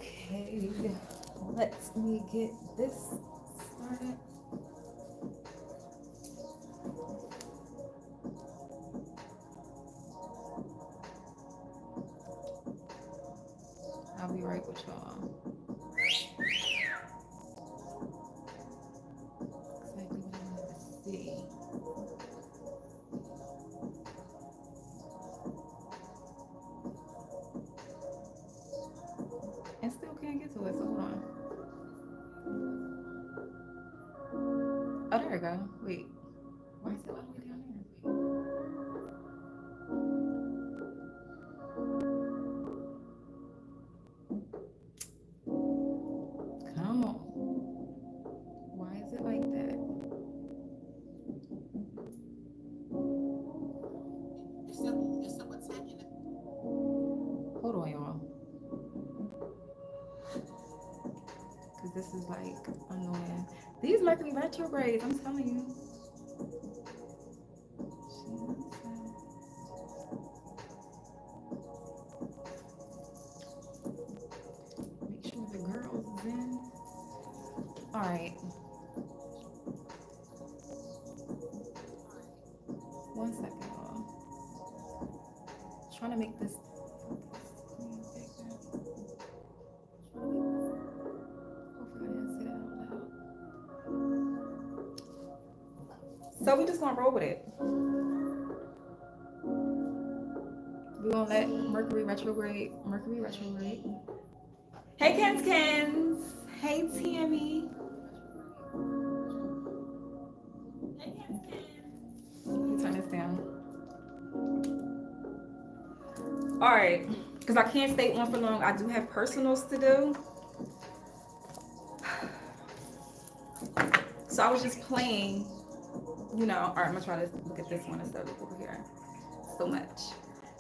Okay, let me get this started. I'll be right with y'all. Exactly what I wanted to see. And still can't get to it, so hold on. Oh, there we go. Wait. Why is it all the way down there? Wait. Come on. Why is it like that? Hold on, y'all. Because this is like annoying. These Mercury retrogrades, I'm telling you. Make sure the girls is in. All right. One second, y'all. Trying to make this. Hopefully I didn't say that out loud. So we just gonna roll with it. We're gonna let Mercury retrograde. Mercury retrograde. Hey Kens. Hey Tammy. Let me turn this down. All right, because I can't stay on for long. I do have personals to do. So I was just playing, you know. All right, I'm gonna try to look at this one instead of over here. So much.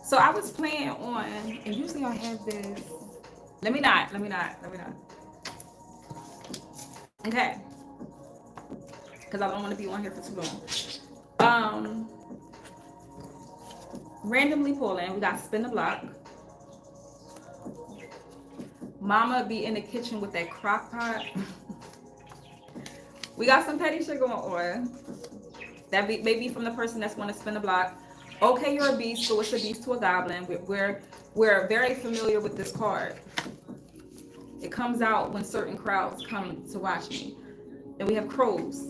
So I was playing on, and usually I have this. Let me not. Okay. Because I don't want to be on here for too long. Randomly pulling. We got spin the block. Mama be in the kitchen with that crock pot. We got some petty shit going on. That may be from the person that's going to spin the block. Okay, you're a beast, so it's a beast to a goblin. We're very familiar with this card. It comes out when certain crowds come to watch me. Then we have crows.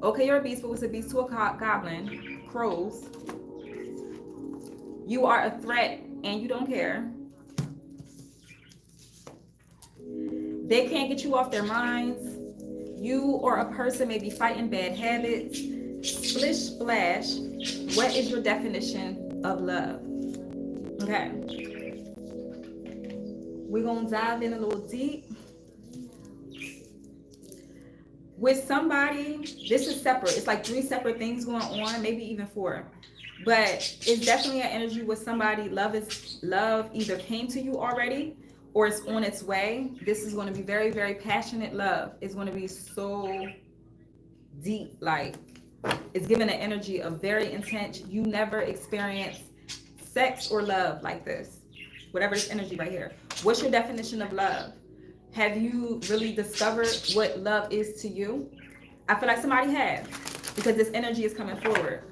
Okay, you're a beast, but it's a beast to a goblin. Crows. You are a threat and you don't care. They can't get you off their minds. You or a person may be fighting bad habits. Splish splash. What is your definition of love? Okay. We're going to dive in a little deep. With somebody, this is separate. It's like 3 separate things going on, maybe even 4. But it's definitely an energy with somebody. Love either came to you already or it's on its way. This is going to be very, very passionate love. It's going to be so deep. Like, it's given an energy of very intense. You never experienced sex or love like this. Whatever this energy right here. What's your definition of love? Have you really discovered what love is to you? I feel like somebody has, because this energy is coming forward.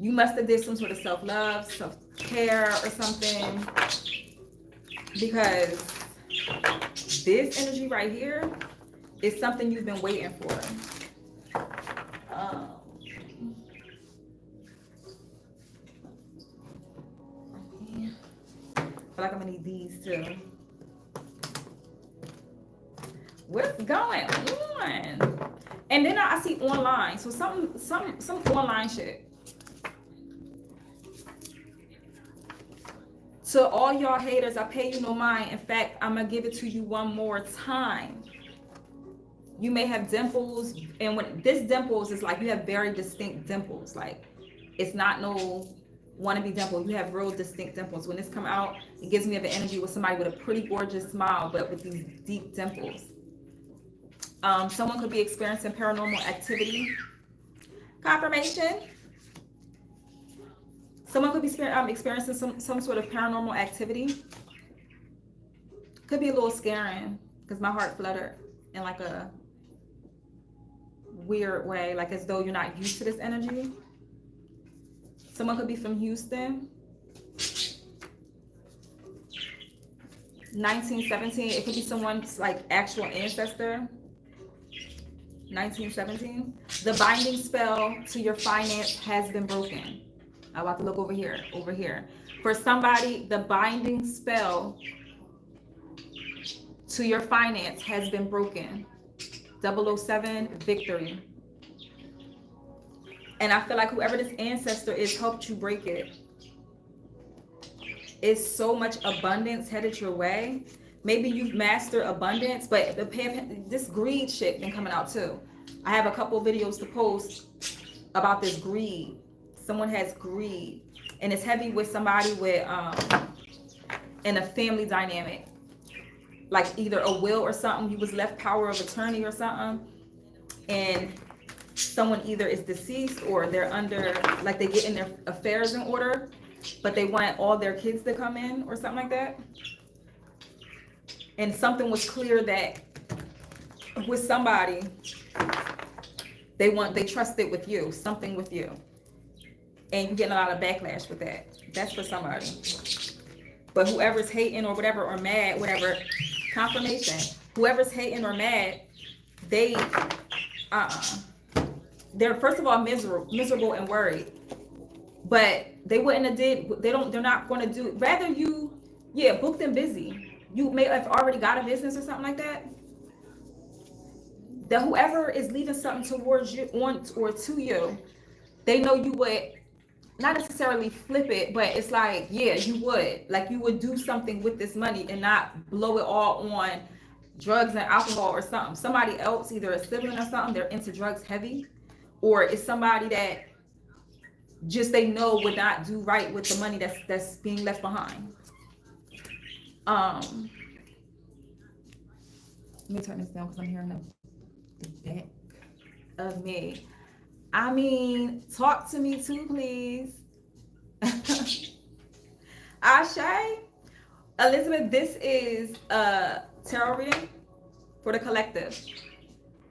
You must have did some sort of self-love, self-care or something, because this energy right here is something you've been waiting for. I feel like I'm gonna need these too. What's going on? And then I see online, so some online shit. To all y'all haters, I pay you no mind. In fact, I'm gonna give it to you one more time. You may have dimples, and when this dimples is like you have very distinct dimples. Like, it's not no wannabe dimple. You have real distinct dimples. When this come out, it gives me of an energy with somebody with a pretty gorgeous smile, but with these deep dimples. Someone could be experiencing paranormal activity. Confirmation. Someone could be experiencing some sort of paranormal activity. Could be a little scaring because my heart fluttered in like a weird way, like as though you're not used to this energy. Someone could be from Houston. 1917. It could be someone's like actual ancestor. 1917. The binding spell to your finance has been broken. I'm about to look over here. Over here. For somebody, the binding spell to your finance has been broken. 007, victory. And I feel like whoever this ancestor is helped you break it. It's so much abundance headed your way. Maybe you've mastered abundance, but this greed shit been coming out too. I have a couple videos to post about this greed. Someone has greed, and it's heavy with somebody with in a family dynamic, like either a will or something. You was left power of attorney or something, and someone either is deceased or they're under, like they get in their affairs in order, but they want all their kids to come in or something like that. And something was clear that with somebody, they trusted with you, something with you. And you're getting a lot of backlash with that. That's for somebody. But whoever's hating or whatever, or mad, whatever, confirmation. Whoever's hating or mad, they're first of all miserable and worried. But they wouldn't have they're not going to do, rather you, book them busy. You may have already got a business or something like that. That whoever is leaving something towards you, on or to you, they know you would not necessarily flip it, but it's like, you would do something with this money and not blow it all on drugs and alcohol or something. Somebody else, either a sibling or something, they're into drugs heavy, or it's somebody that just they know would not do right with the money that's being left behind. Let me turn this down because I'm hearing the back of me. I mean, talk to me too, please. Ashe. Elizabeth, this is a tarot reading for the collective.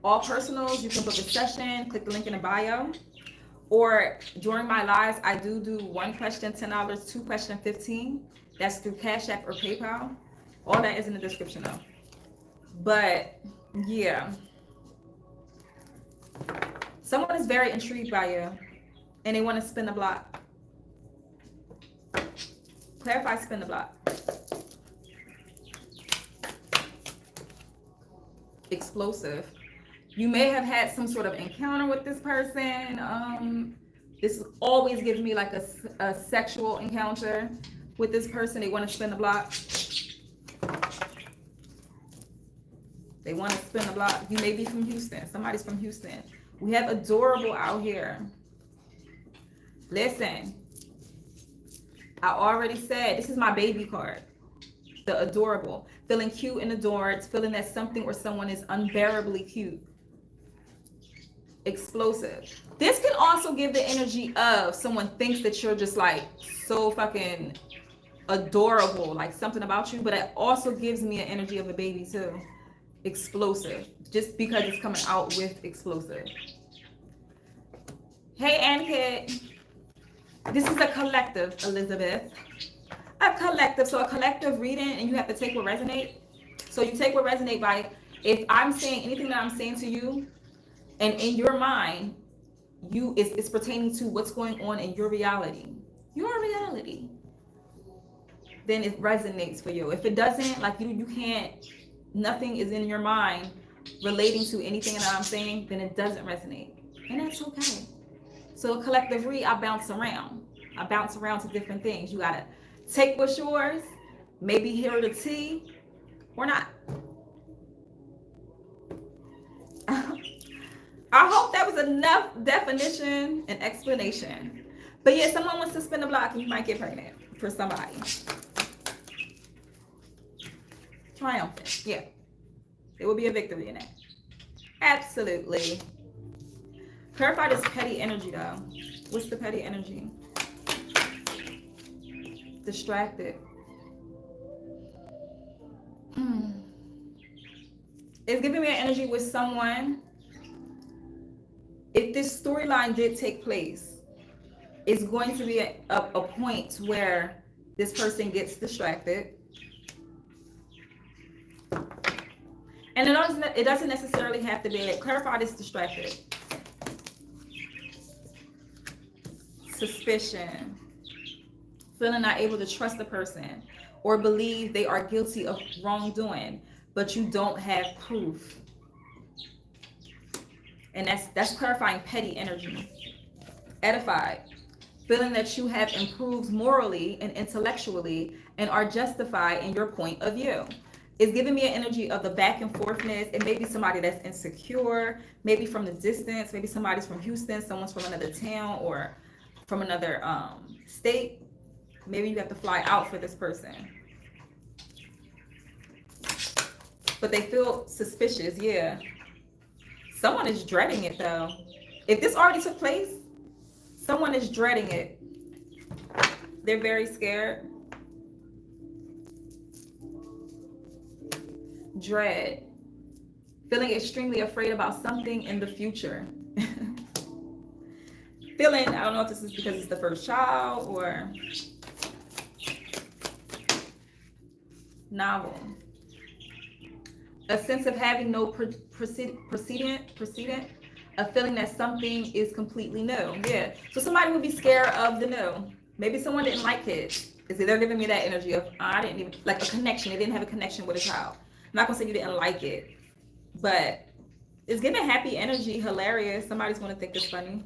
All personals, you can book a session, click the link in the bio. Or during my lives, I do one question, $10, two question, $15. That's through Cash App or PayPal. All that is in the description though. But yeah. Someone is very intrigued by you and they want to spin the block. Clarify, spin the block. Explosive. You may have had some sort of encounter with this person. This always gives me like a sexual encounter with this person. They want to spin the block. They want to spin the block. You may be from Houston. Somebody's from Houston. We have adorable out here. Listen, I already said, this is my baby card. The adorable. Feeling cute and adored. Feeling that something or someone is unbearably cute. Explosive. This can also give the energy of someone thinks that you're just like so fucking adorable, like something about you, but it also gives me an energy of a baby too. Explosive, just because it's coming out with explosive. Hey, Ankit. This is a collective, Elizabeth. A collective. So a collective reading, and you have to take what resonate. So you take what resonate by, if I'm saying anything that I'm saying to you, and in your mind, it's pertaining to what's going on in your reality. Your reality. Then it resonates for you. If it doesn't, like you can't, nothing is in your mind relating to anything that I'm saying, then it doesn't resonate. And that's okay. So a collective read, I bounce around. I bounce around to different things. You gotta take what's yours, maybe hear the tea, or not. I hope that was enough definition and explanation. But yeah, someone wants to spin the block and you might get pregnant for somebody. Triumphant, yeah. There will be a victory in that. Absolutely. Clarify this petty energy though. What's the petty energy? Distracted. It's giving me an energy with someone. If this storyline did take place, it's going to be a point where this person gets distracted. And it doesn't necessarily have to be, clarify this distracted. Suspicion. Feeling not able to trust the person or believe they are guilty of wrongdoing, but you don't have proof. And that's clarifying petty energy. Edified. Feeling that you have improved morally and intellectually and are justified in your point of view. It's giving me an energy of the back and forthness. It may be somebody that's insecure, maybe from the distance, maybe somebody's from Houston, someone's from another town or from another state. Maybe you have to fly out for this person. But they feel suspicious, yeah. Someone is dreading it though. If this already took place, someone is dreading it. They're very scared. Dread. Feeling extremely afraid about something in the future. Feeling, I don't know if this is because it's the first child or novel. A sense of having no precedent, a feeling that something is completely new. Yeah. So somebody would be scared of the new. Maybe someone didn't like kids. They're giving me that energy of, I didn't even, like a connection. They didn't have a connection with a child. I'm not going to say you didn't like it, but it's giving happy energy, hilarious. Somebody's going to think it's funny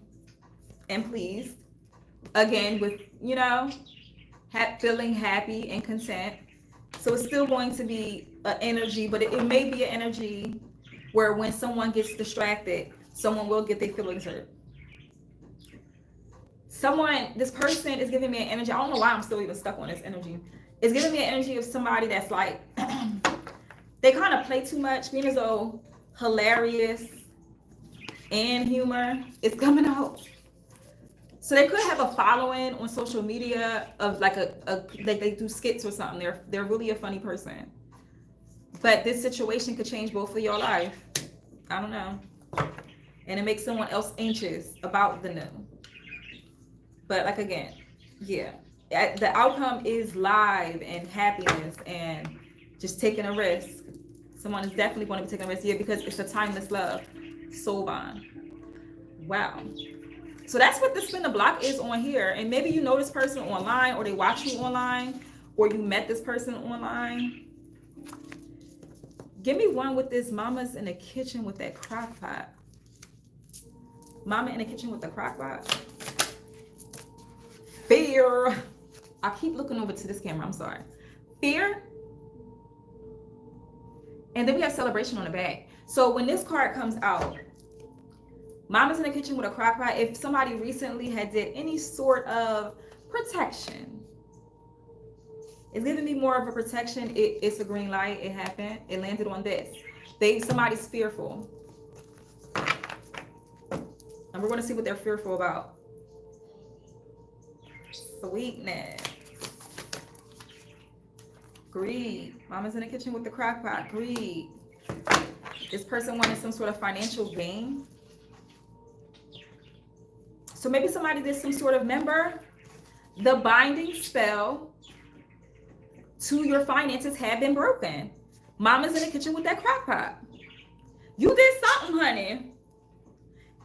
and pleased. Again, with, you know, feeling happy and content. So it's still going to be an energy, but it may be an energy where when someone gets distracted, someone will get their feelings hurt. This person is giving me an energy. I don't know why I'm still even stuck on this energy. It's giving me an energy of somebody that's like, they kind of play too much, being as though hilarious and humor is coming out. So they could have a following on social media of like like they do skits or something. They're really a funny person. But this situation could change both of your life. I don't know. And it makes someone else anxious about the new. But like again, yeah. The outcome is live and happiness and just taking a risk. Someone is definitely going to be taking a risk here because it's a timeless love. Soul bond. Wow. So that's what the spin the block is on here. And maybe you know this person online or they watch you online or you met this person online. Give me one with this mama's in the kitchen with that crock pot. Mama in the kitchen with the crock pot. Fear. I keep looking over to this camera. I'm sorry. Fear. And then we have celebration on the back. So when this card comes out, Mama's in the kitchen with a crock pot. If somebody recently had did any sort of protection, it's giving me more of a protection. It's a green light. It happened. It landed on this. Somebody's fearful. And we're going to see what they're fearful about. Sweetness. Greed. Mama's in the kitchen with the crock pot. Greed. This person wanted some sort of financial gain. So maybe somebody did some sort of member. The binding spell to your finances have been broken. Mama's in the kitchen with that crock pot. You did something, honey.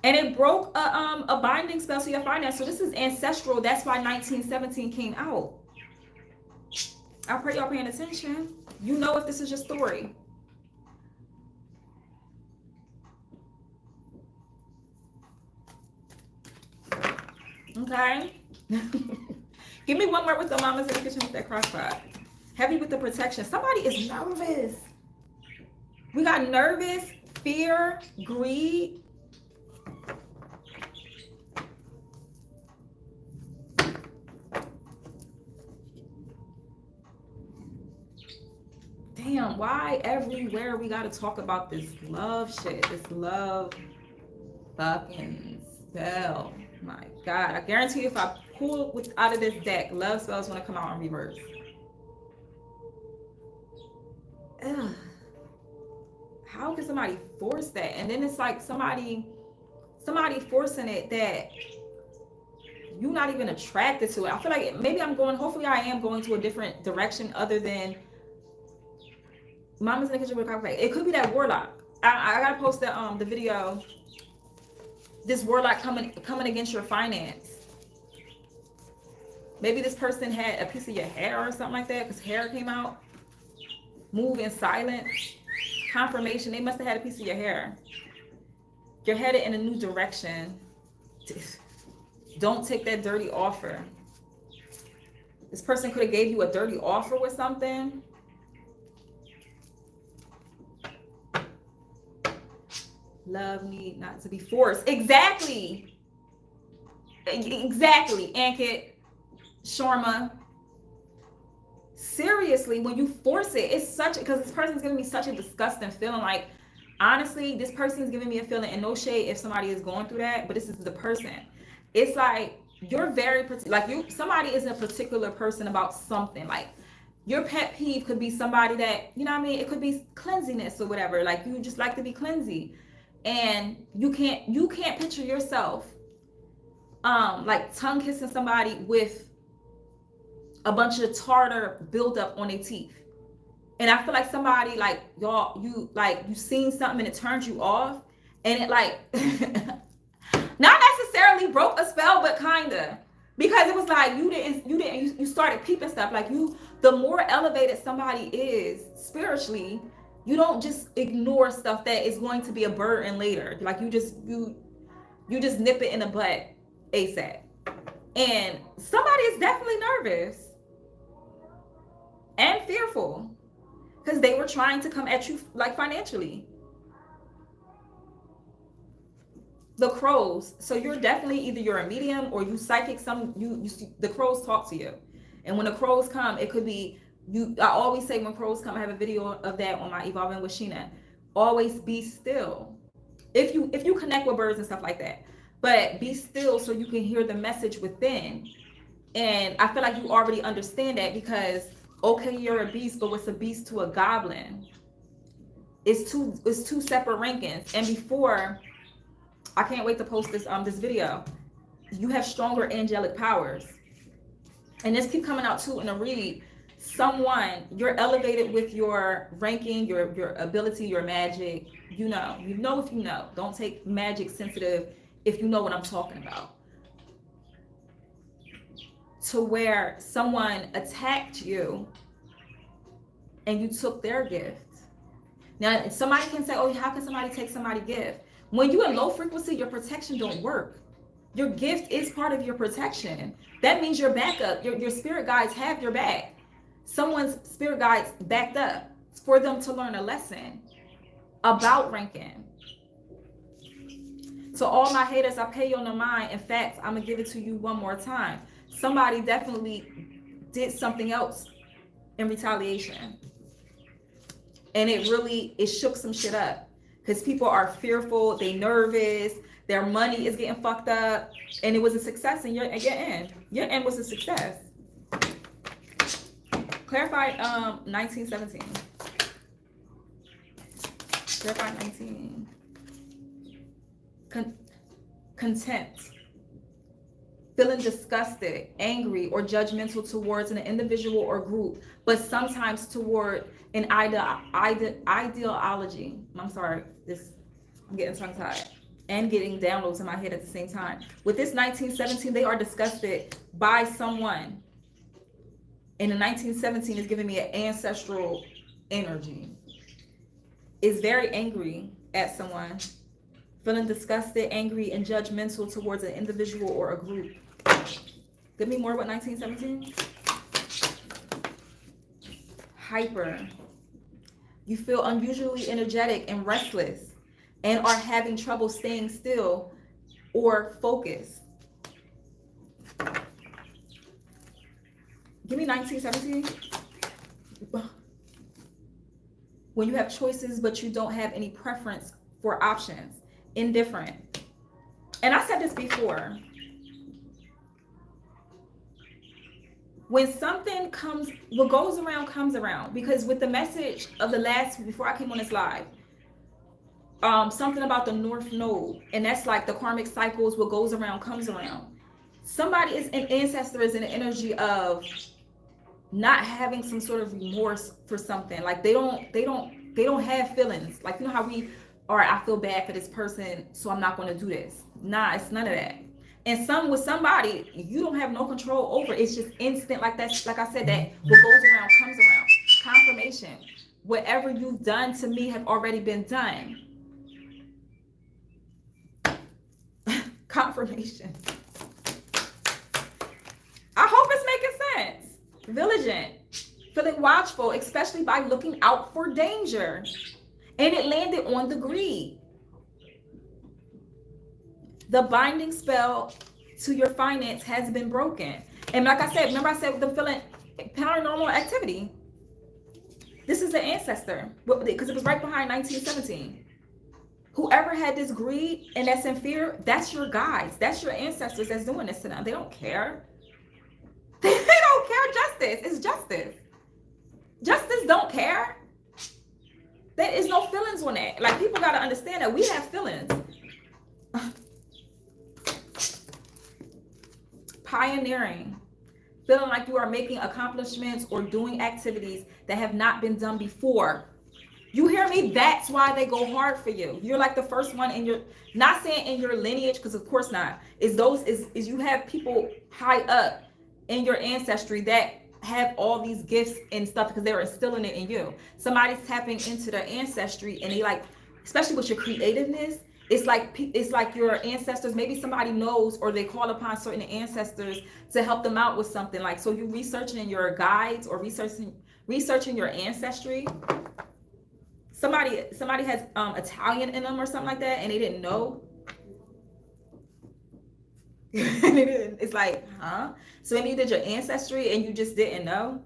And it broke a binding spell to your finance. So this is ancestral. That's why 1917 came out. I pray y'all paying attention. You know if this is your story. Okay. Give me one more with the mamas in the kitchen with that crock pot. Heavy with the protection. Somebody is nervous. We got nervous, fear, greed. Damn, why everywhere we gotta talk about this love shit? This love fucking spell. My God, I guarantee you if I pull out of this deck, love spells want to come out in reverse. Ugh. How can somebody force that? And then it's like somebody forcing it that you're not even attracted to it. I feel like maybe hopefully I am going to a different direction other than Mama's in the kitchen with a cocktail. It could be that warlock. I gotta post the video. This warlock coming against your finance. Maybe this person had a piece of your hair or something like that, because hair came out. Move in silence. Confirmation. They must have had a piece of your hair. You're headed in a new direction. Don't take that dirty offer. This person could have gave you a dirty offer with something. Love need not to be forced. Exactly. Exactly. Ankit, Sharma. Seriously, when you force it, it's such, because this person's giving me such a disgusting feeling. Like, honestly, this person's giving me a feeling, and no shade if somebody is going through that, but this is the person. It's like you're very somebody is a particular person about something. Like, your pet peeve could be somebody that, you know what I mean? It could be cleansiness or whatever. Like, you just like to be cleansy. And you can't picture yourself like tongue kissing somebody with a bunch of tartar buildup on their teeth. And I feel like somebody like you seen something and it turned you off, and it like not necessarily broke a spell, but kinda, because it was like you started peeping stuff. Like, the more elevated somebody is spiritually, you don't just ignore stuff that is going to be a burden later. Like, you just nip it in the butt ASAP. And somebody is definitely nervous and fearful because they were trying to come at you like financially. The crows. So you're definitely either you're a medium or you psychic. The crows talk to you, and when the crows come, it could be you. I always say when crows come, I have a video of that on my Evolving with Sheena. Always be still. If you connect with birds and stuff like that, but be still so you can hear the message within. And I feel like you already understand that, because okay, you're a beast, but what's a beast to a goblin? It's two separate rankings. And before, I can't wait to post this video. You have stronger angelic powers, and this keep coming out too in a read. Someone, you're elevated with your ranking, your ability, your magic. You know if you know. Don't take magic sensitive if you know what I'm talking about. To where someone attacked you and you took their gift. Now, somebody can say, oh, how can somebody take somebody's gift? When you're in low frequency, your protection don't work. Your gift is part of your protection. That means your backup, your spirit guides have your back. Someone's spirit guides backed up for them to learn a lesson about ranking. So all my haters, I pay you on the mind. In fact, I'm gonna give it to you one more time. Somebody definitely did something else in retaliation. And it shook some shit up. Because people are fearful, they nervous, their money is getting fucked up, and it was a success in your end. Your end was a success. Clarify 1917. Clarify 19. Content. Feeling disgusted, angry, or judgmental towards an individual or group, but sometimes toward an ideology. I'm sorry, I'm getting tongue-tied and getting downloads in my head at the same time. With this 1917, they are disgusted by someone. And the 1917 is giving me an ancestral energy. Is very angry at someone. Feeling disgusted, angry, and judgmental towards an individual or a group. Give me more with 1917. Hyper. You feel unusually energetic and restless and are having trouble staying still or focused. Give me 1917. When you have choices, but you don't have any preference for options. Indifferent. And I said this before. When something comes, what goes around comes around. Because with the message of before I came on this live, something about the North Node, and that's like the karmic cycles. What goes around comes around. Somebody is an ancestor is in the energy of not having some sort of remorse for something. Like they don't have feelings. Like, you know how we, all right, I feel bad for this person, so I'm not going to do this. Nah, it's none of that. And some with somebody you don't have no control over. It's just instant, like that. Like I said, that what goes around comes around. Confirmation. Whatever you've done to me have already been done. Confirmation. I hope it's making sense. Vigilant. Feeling watchful, especially by looking out for danger. And it landed on the greed. The binding spell to your finance has been broken. And like I said, remember I said with the feeling paranormal activity. This is the ancestor, because it was right behind 1917. Whoever had this greed and that's in fear, that's your guides. That's your ancestors that's doing this to them. They don't care. They don't care. Justice. It's justice. Justice don't care. There is no feelings on that. Like, people got to understand that we have feelings. Pioneering. Feeling like you are making accomplishments or doing activities that have not been done before. You hear me? That's why they go hard for you. You're like the first one in your, not saying in your lineage, because of course not. Is you have people high up in your ancestry that have all these gifts and stuff because they were instilling it in you. Somebody's tapping into their ancestry and they like, especially with your creativeness, it's like your ancestors, maybe somebody knows or they call upon certain ancestors to help them out with something. Like, so you're researching in your guides or researching your ancestry. Somebody has Italian in them or something like that and they didn't know. It's like, huh? So maybe you did your ancestry and you just didn't know.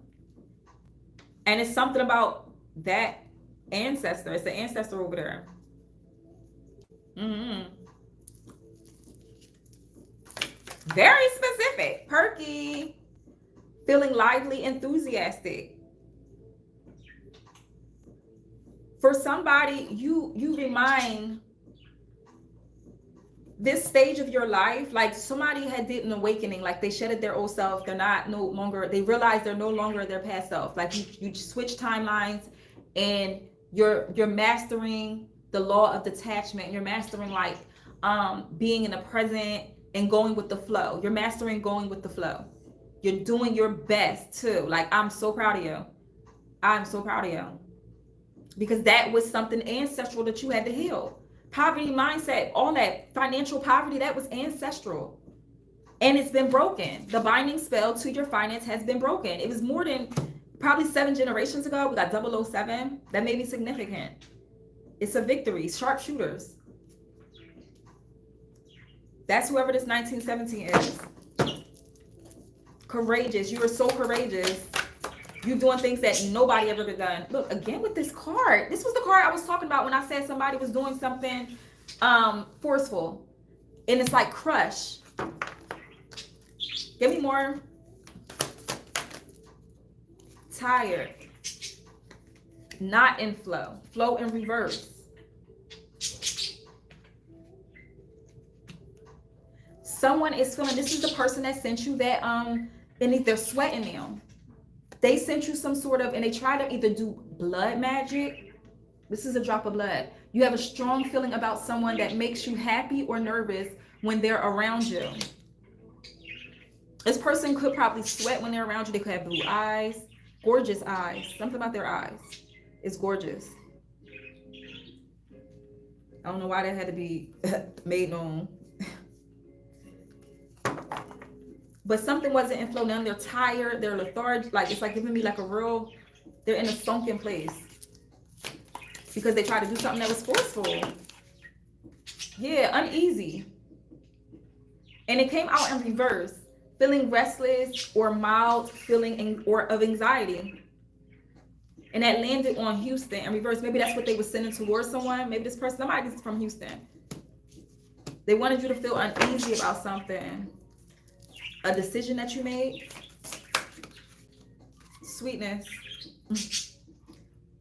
And it's something about that ancestor. It's the ancestor over there. Very specific. Perky. Feeling lively, enthusiastic. For somebody, you remind this stage of your life, like somebody had did an awakening, like they shedded their old self. They're not no longer, they realize they're no longer their past self. Like you switch timelines and you're mastering the law of detachment. You're mastering like being in the present and going with the flow. You're mastering going with the flow. You're doing your best too. Like, I'm so proud of you. I'm so proud of you. Because that was something ancestral that you had to heal. Poverty mindset, all that financial poverty, that was ancestral. And it's been broken. The binding spell to your finance has been broken. It was more than probably 7 generations ago. We got 007. That may be significant. It's a victory. Sharpshooters. That's whoever this 1917 is. Courageous. You are so courageous. You're doing things that nobody ever done. Look, again with this card. This was the card I was talking about when I said somebody was doing something forceful. And it's like crush. Give me more. Tired. Not in flow. Flow in reverse. Someone is feeling, this is the person that sent you that, and they're sweating now. They sent you some sort of, and they try to either do blood magic. This is a drop of blood. You have a strong feeling about someone that makes you happy or nervous when they're around you. This person could probably sweat when they're around you. They could have blue eyes, gorgeous eyes. Something about their eyes is gorgeous. I don't know why that had to be made known. But something wasn't in flow. Now they're tired, they're lethargic. Like, it's like giving me like a real, they're in a sunken place. Because they tried to do something that was forceful. Yeah, uneasy. And it came out in reverse. Feeling restless or mild feeling of anxiety. And that landed on Houston in reverse. Maybe that's what they were sending towards someone. Maybe this person, somebody's from Houston. They wanted you to feel uneasy about something. A decision that you made. Sweetness.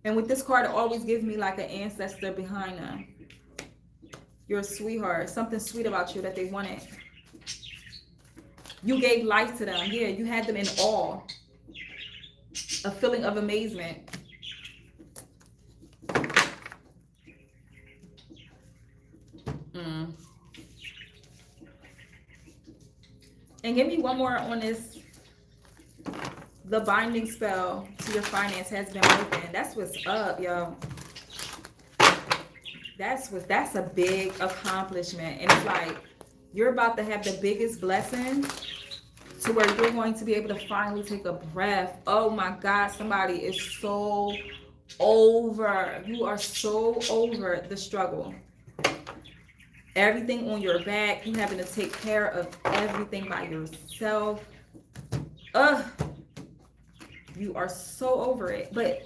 And with this card, it always gives me like an ancestor behind them. You're a sweetheart. Something sweet about you that they wanted. You gave life to them. Yeah, you had them in awe. A feeling of amazement. And give me one more on this. The binding spell to your finance has been broken. That's what's up, yo. That's a big accomplishment. And it's like you're about to have the biggest blessing to where you're going to be able to finally take a breath. Oh my God, somebody is so over. You are so over the struggle. Everything on your back. You having to take care of everything by yourself. You are so over it. But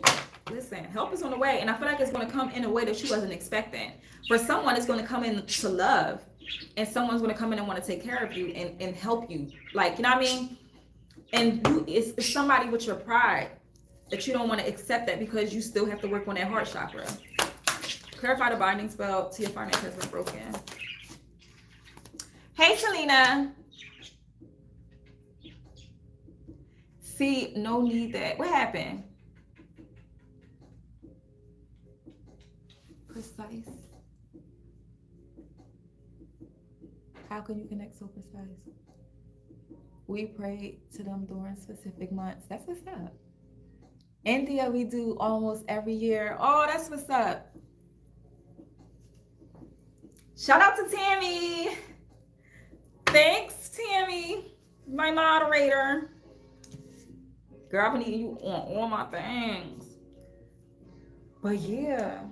listen, help is on the way. And I feel like it's going to come in a way that you wasn't expecting. For someone, it's going to come in to love. And someone's going to come in and want to take care of you and help you. Like, you know what I mean? And it's somebody with your pride that you don't want to accept that because you still have to work on that heart chakra. Clarify the binding spell to your finance has been broken. Hey, Selena. See, no need that. What happened? Precise. How can you connect so precise? We pray to them during specific months. That's what's up. India, we do almost every year. Oh, that's what's up. Shout out to Tammy. Thanks, Tammy, my moderator. Girl, I've been eating you on all my things. But yeah.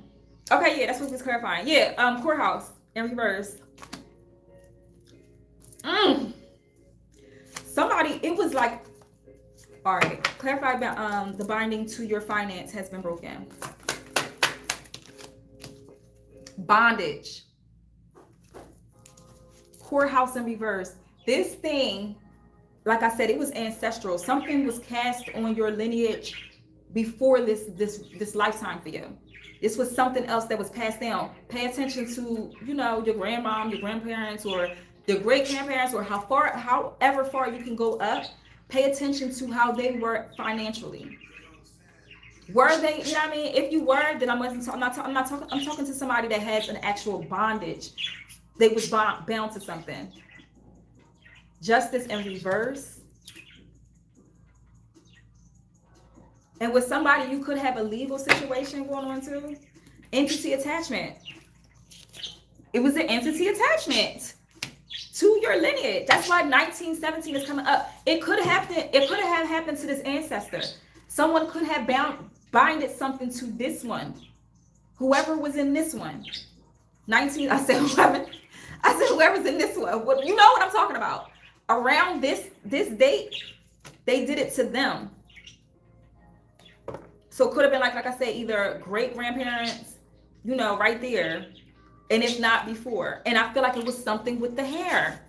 Okay, yeah, that's what was clarifying. Yeah, courthouse in reverse. Somebody, it was like, all right, clarify about the binding to your finance has been broken. Bondage. Courthouse in reverse. This thing, like I said, it was ancestral. Something was cast on your lineage before this lifetime for you. This was something else that was passed down. Pay attention to, you know, your grandmom, your grandparents, or your great grandparents, or however far you can go up. Pay attention to how they were financially. Were they, you know what I mean? If you were, then I'm talking to somebody that has an actual bondage. They was bound to something. Justice in reverse. And with somebody, you could have a legal situation going on too. Entity attachment. It was an entity attachment to your lineage. That's why 1917 is coming up. It could have happened to this ancestor. Someone could have binded something to this one. Whoever was in this one. Whoever's in this one. You know what I'm talking about. Around this date, they did it to them. So it could have been like I said, either great grandparents, you know, right there. And if not before. And I feel like it was something with the hair.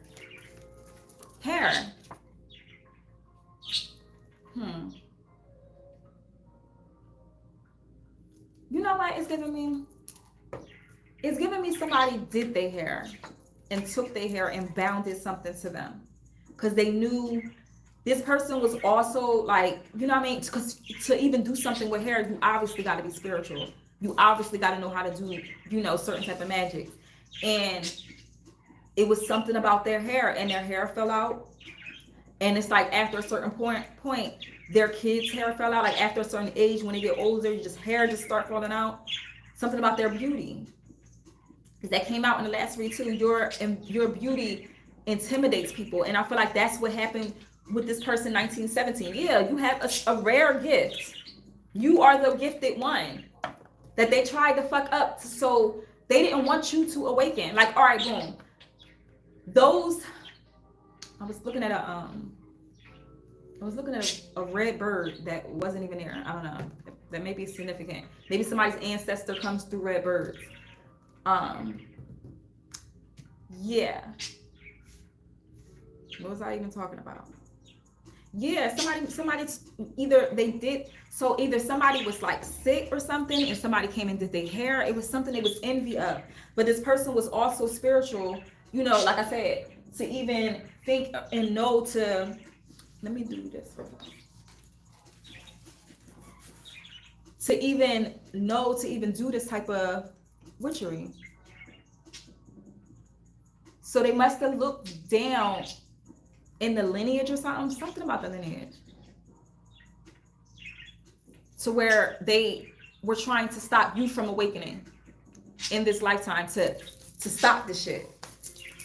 You know what it's giving me? It's giving me somebody did their hair and took their hair and bounded something to them. Because they knew this person was also like, you know what I mean? Because to even do something with hair, you obviously got to be spiritual. You obviously got to know how to do, you know, certain type of magic. And it was something about their hair, and their hair fell out. And it's like after a certain point, their kids' hair fell out. Like after a certain age, when they get older, hair just start falling out. Something about their beauty. Because that came out in the last read too. Your beauty intimidates people. And I feel like that's what happened with this person 1917. Yeah, you have a rare gift. You are the gifted one that they tried to fuck up, so they didn't want you to awaken. Like, all right, boom. I was looking at a red bird that wasn't even there. I don't know. That may be significant. Maybe somebody's ancestor comes through red birds. Yeah. What was I even talking about? Yeah, somebody either they did so either somebody was like sick or something and somebody came and did their hair. It was something they was envy of. But this person was also spiritual, like I said, to even think and know to let me do this for fun. To even know to even do this type of witchery. So they must have looked down in the lineage or something about the lineage. To where they were trying to stop you from awakening in this lifetime to stop this shit.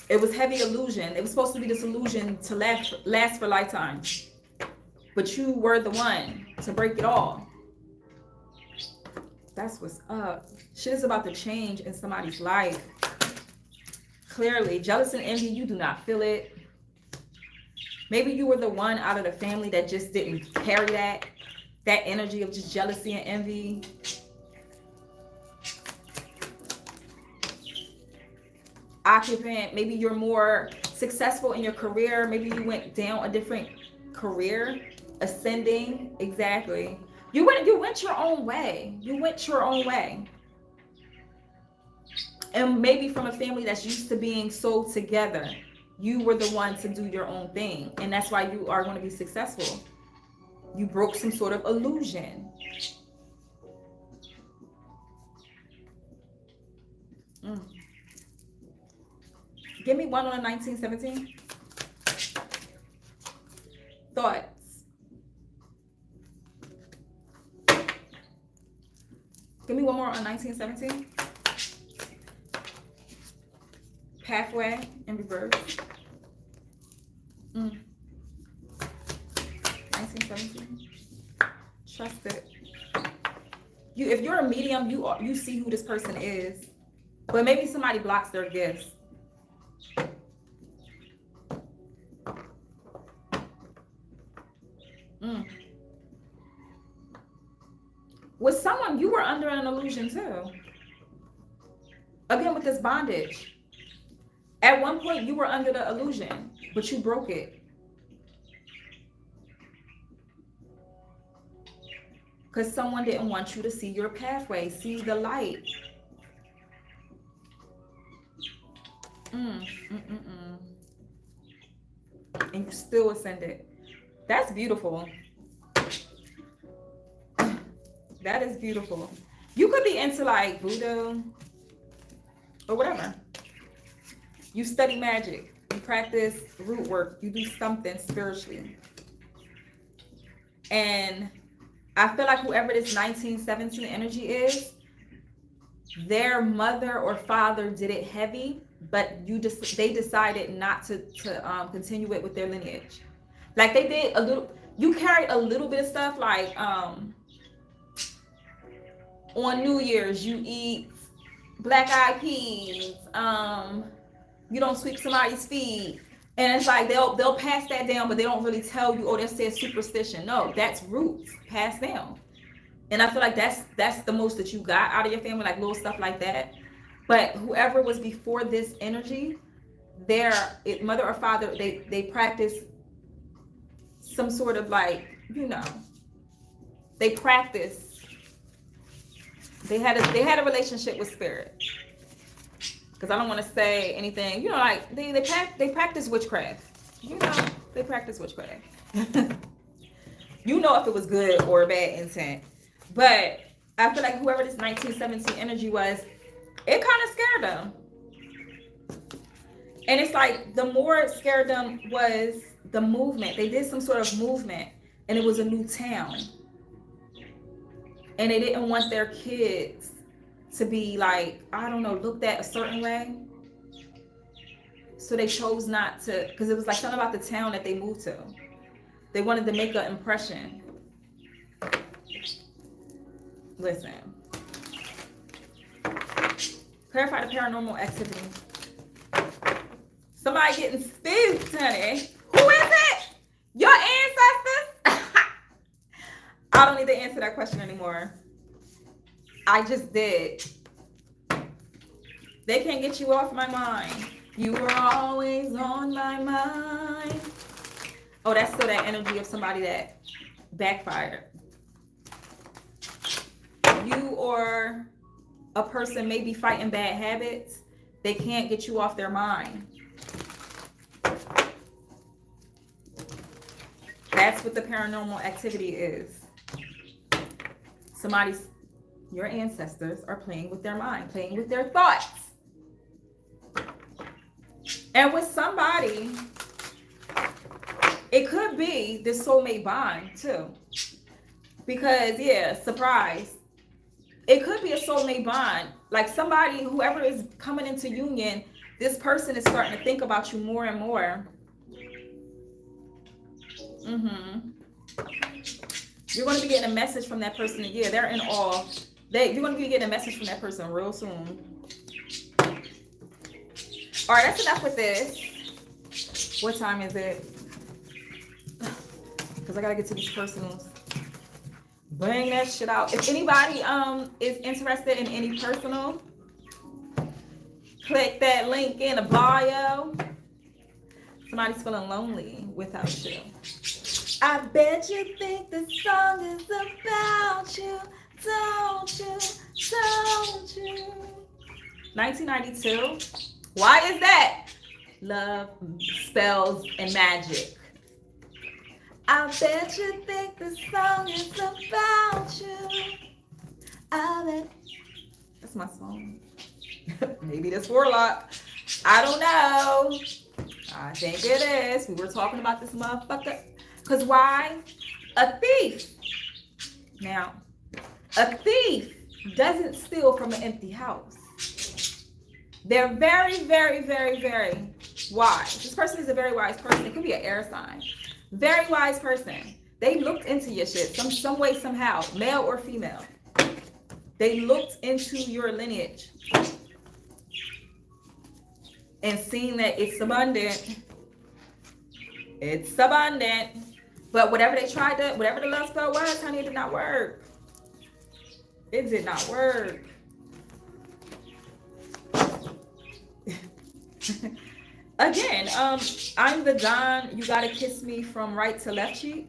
It was heavy illusion. It was supposed to be this illusion to last for lifetimes. But you were the one to break it all. That's what's up. Shit is about to change in somebody's life. Clearly, jealous and envy, you do not feel it. Maybe you were the one out of the family that just didn't carry that energy of just jealousy and envy. Occupant, maybe you're more successful in your career. Maybe you went down a different career, ascending. Exactly. You went your own way. You went your own way. And maybe from a family that's used to being so together, you were the one to do your own thing. And that's why you are going to be successful. You broke some sort of illusion. Give me one on a 1917. Thoughts. Give me one more on 1917. Pathway in reverse. 1917. Trust it. If you're a medium, you see who this person is. But maybe somebody blocks their gifts. With someone, you were under an illusion too. Again, with this bondage. At one point, you were under the illusion, but you broke it. Because someone didn't want you to see your pathway, see the light. And you still ascended. That's beautiful. That is beautiful. You could be into like voodoo or whatever. You study magic. You practice root work. You do something spiritually. And I feel like whoever this 1917 energy is, their mother or father did it heavy, but they decided not to continue it with their lineage. Like they did a little, you carried a little bit of stuff like on New Year's you eat black-eyed peas, you don't sweep somebody's feet, and it's like they'll pass that down, but they don't really tell you, oh, that says superstition. No, that's roots passed down. And I feel like that's the most that you got out of your family, like little stuff like that. But whoever was before this energy, their mother or father, they practice some sort of like, they practice. They had a relationship with spirit. Because I don't want to say anything, like they practice witchcraft. They practice witchcraft. If it was good or bad intent. But I feel like whoever this 1917 energy was, it kind of scared them. And it's like the more it scared them was the movement. They did some sort of movement, and it was a new town. And they didn't want their kids to be like, I don't know, looked at a certain way. So they chose not to, because it was like something about the town that they moved to. They wanted to make an impression. Listen. Clarify the paranormal activity. Somebody getting spooked, honey. Who is it? Your ancestors? I don't need to answer that question anymore. I just did. They can't get you off my mind. You were always on my mind. Oh, that's still that energy of somebody that backfired. You or a person may be fighting bad habits. They can't get you off their mind. That's what the paranormal activity is. Your ancestors are playing with their mind, playing with their thoughts. And with somebody, it could be this soulmate bond too. Because, yeah, surprise. It could be a soulmate bond. Like somebody, whoever is coming into union, this person is starting to think about you more and more. You're going to be getting a message from that person. Yeah, they're in awe. You're going to be getting a message from that person real soon. All right, that's enough with this. What time is it? Because I got to get to these personals. Bring that shit out. If anybody is interested in any personal, click that link in the bio. Somebody's feeling lonely without you. I bet you think this song is about you, don't you, don't you? 1992. Why is that? Love, spells, and magic. I bet you think this song is about you. That's my song. Maybe this Warlock. I don't know. I think it is. We were talking about this motherfucker. Because why? A thief. Now, a thief doesn't steal from an empty house. They're very, very, very, very wise. This person is a very wise person. It could be an air sign. Very wise person. They looked into your shit some way, somehow, male or female. They looked into your lineage and seen that it's abundant. It's abundant. But whatever they tried to, whatever the love spell was, honey, it did not work. It did not work. Again, I'm the Don, you gotta kiss me from right to left cheek.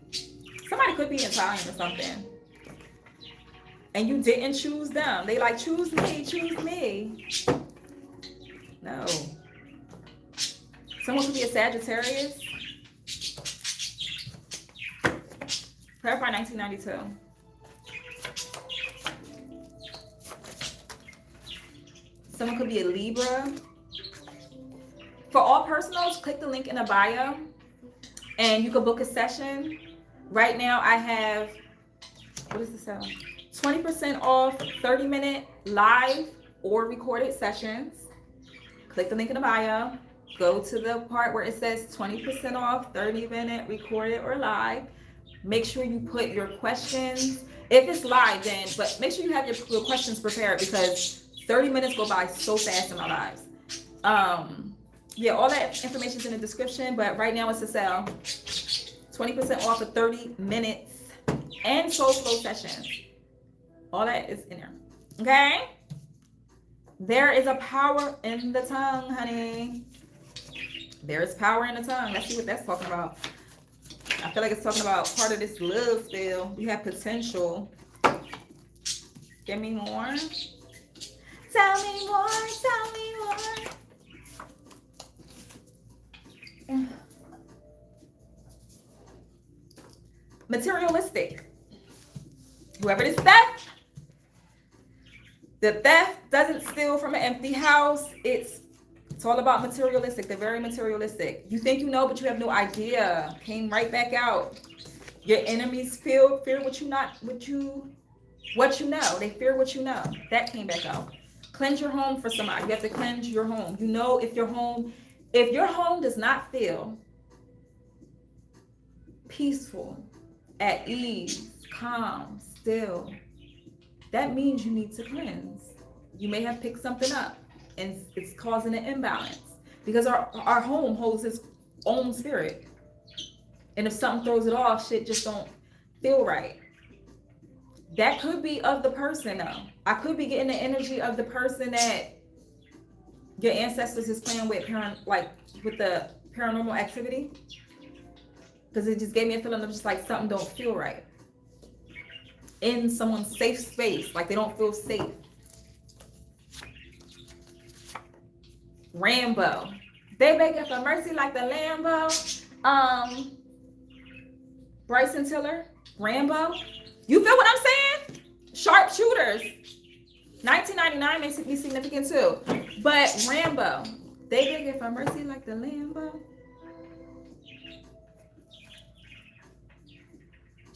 Somebody could be Italian or something. And you didn't choose them. They like, choose me, choose me. No. Someone could be a Sagittarius. Clarify 1992. Someone could be a Libra. For all personals, click the link in the bio and you can book a session. Right now I have, what is the sale? 20% off 30-minute live or recorded sessions. Click the link in the bio. Go to the part where it says 20% off 30-minute recorded or live. Make sure you put your questions. If it's live then, but make sure you have your questions prepared because 30 minutes go by so fast in our lives. Yeah, all that information is in the description, but right now it's a sale. 20% off for 30 minutes and soul flow sessions. All that is in there. Okay? There is a power in the tongue, honey. There is power in the tongue. Let's see what that's talking about. I feel like it's talking about part of this love spell. You have potential. Give me more. Tell me more. Tell me more. Materialistic. Whoever this theft, the theft doesn't steal from an empty house. It's all about materialistic. They're very materialistic. You think you know, but you have no idea. Came right back out. Your enemies fear what you know. They fear what you know. That came back out. Cleanse your home for somebody. You have to cleanse your home. You know, if your home does not feel peaceful, at ease, calm, still, that means you need to cleanse. You may have picked something up and it's causing an imbalance because our home holds its own spirit. And if something throws it off, shit just don't feel right. That could be of the person though. I could be getting the energy of the person that your ancestors is playing with, with the paranormal activity. because it just gave me a feeling of just like something don't feel right in someone's safe space, like they don't feel safe. Rambo, they begging for mercy like the Lambo. Bryson Tiller, Rambo. You feel what I'm saying? Sharpshooters. 1999 may be significant too, but Rambo, they begging for mercy like the Lambo.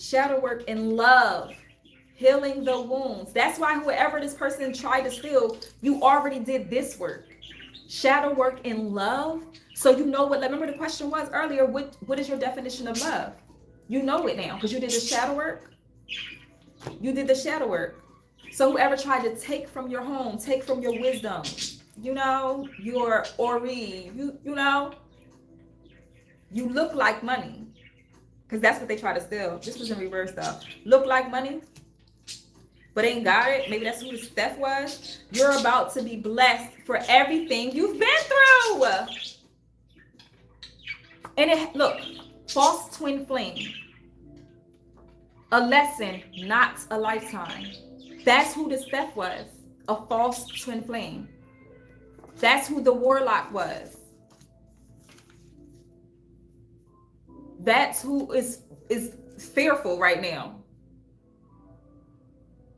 Shadow work in love, healing the wounds. That's why whoever this person tried to steal, you already did this work. Shadow work in love. So you know what, remember the question was earlier, what is your definition of love? You know it now because you did the shadow work. You did the shadow work. So whoever tried to take from your home, take from your wisdom, you know, your Ori, you know, you look like money. Because that's what they try to steal. This was in reverse though. Look like money, but ain't got it. Maybe that's who the Steph was. You're about to be blessed for everything you've been through. And it, look, false twin flame. A lesson, not a lifetime. That's who the Steph was. A false twin flame. That's who the warlock was. That's who is fearful right now.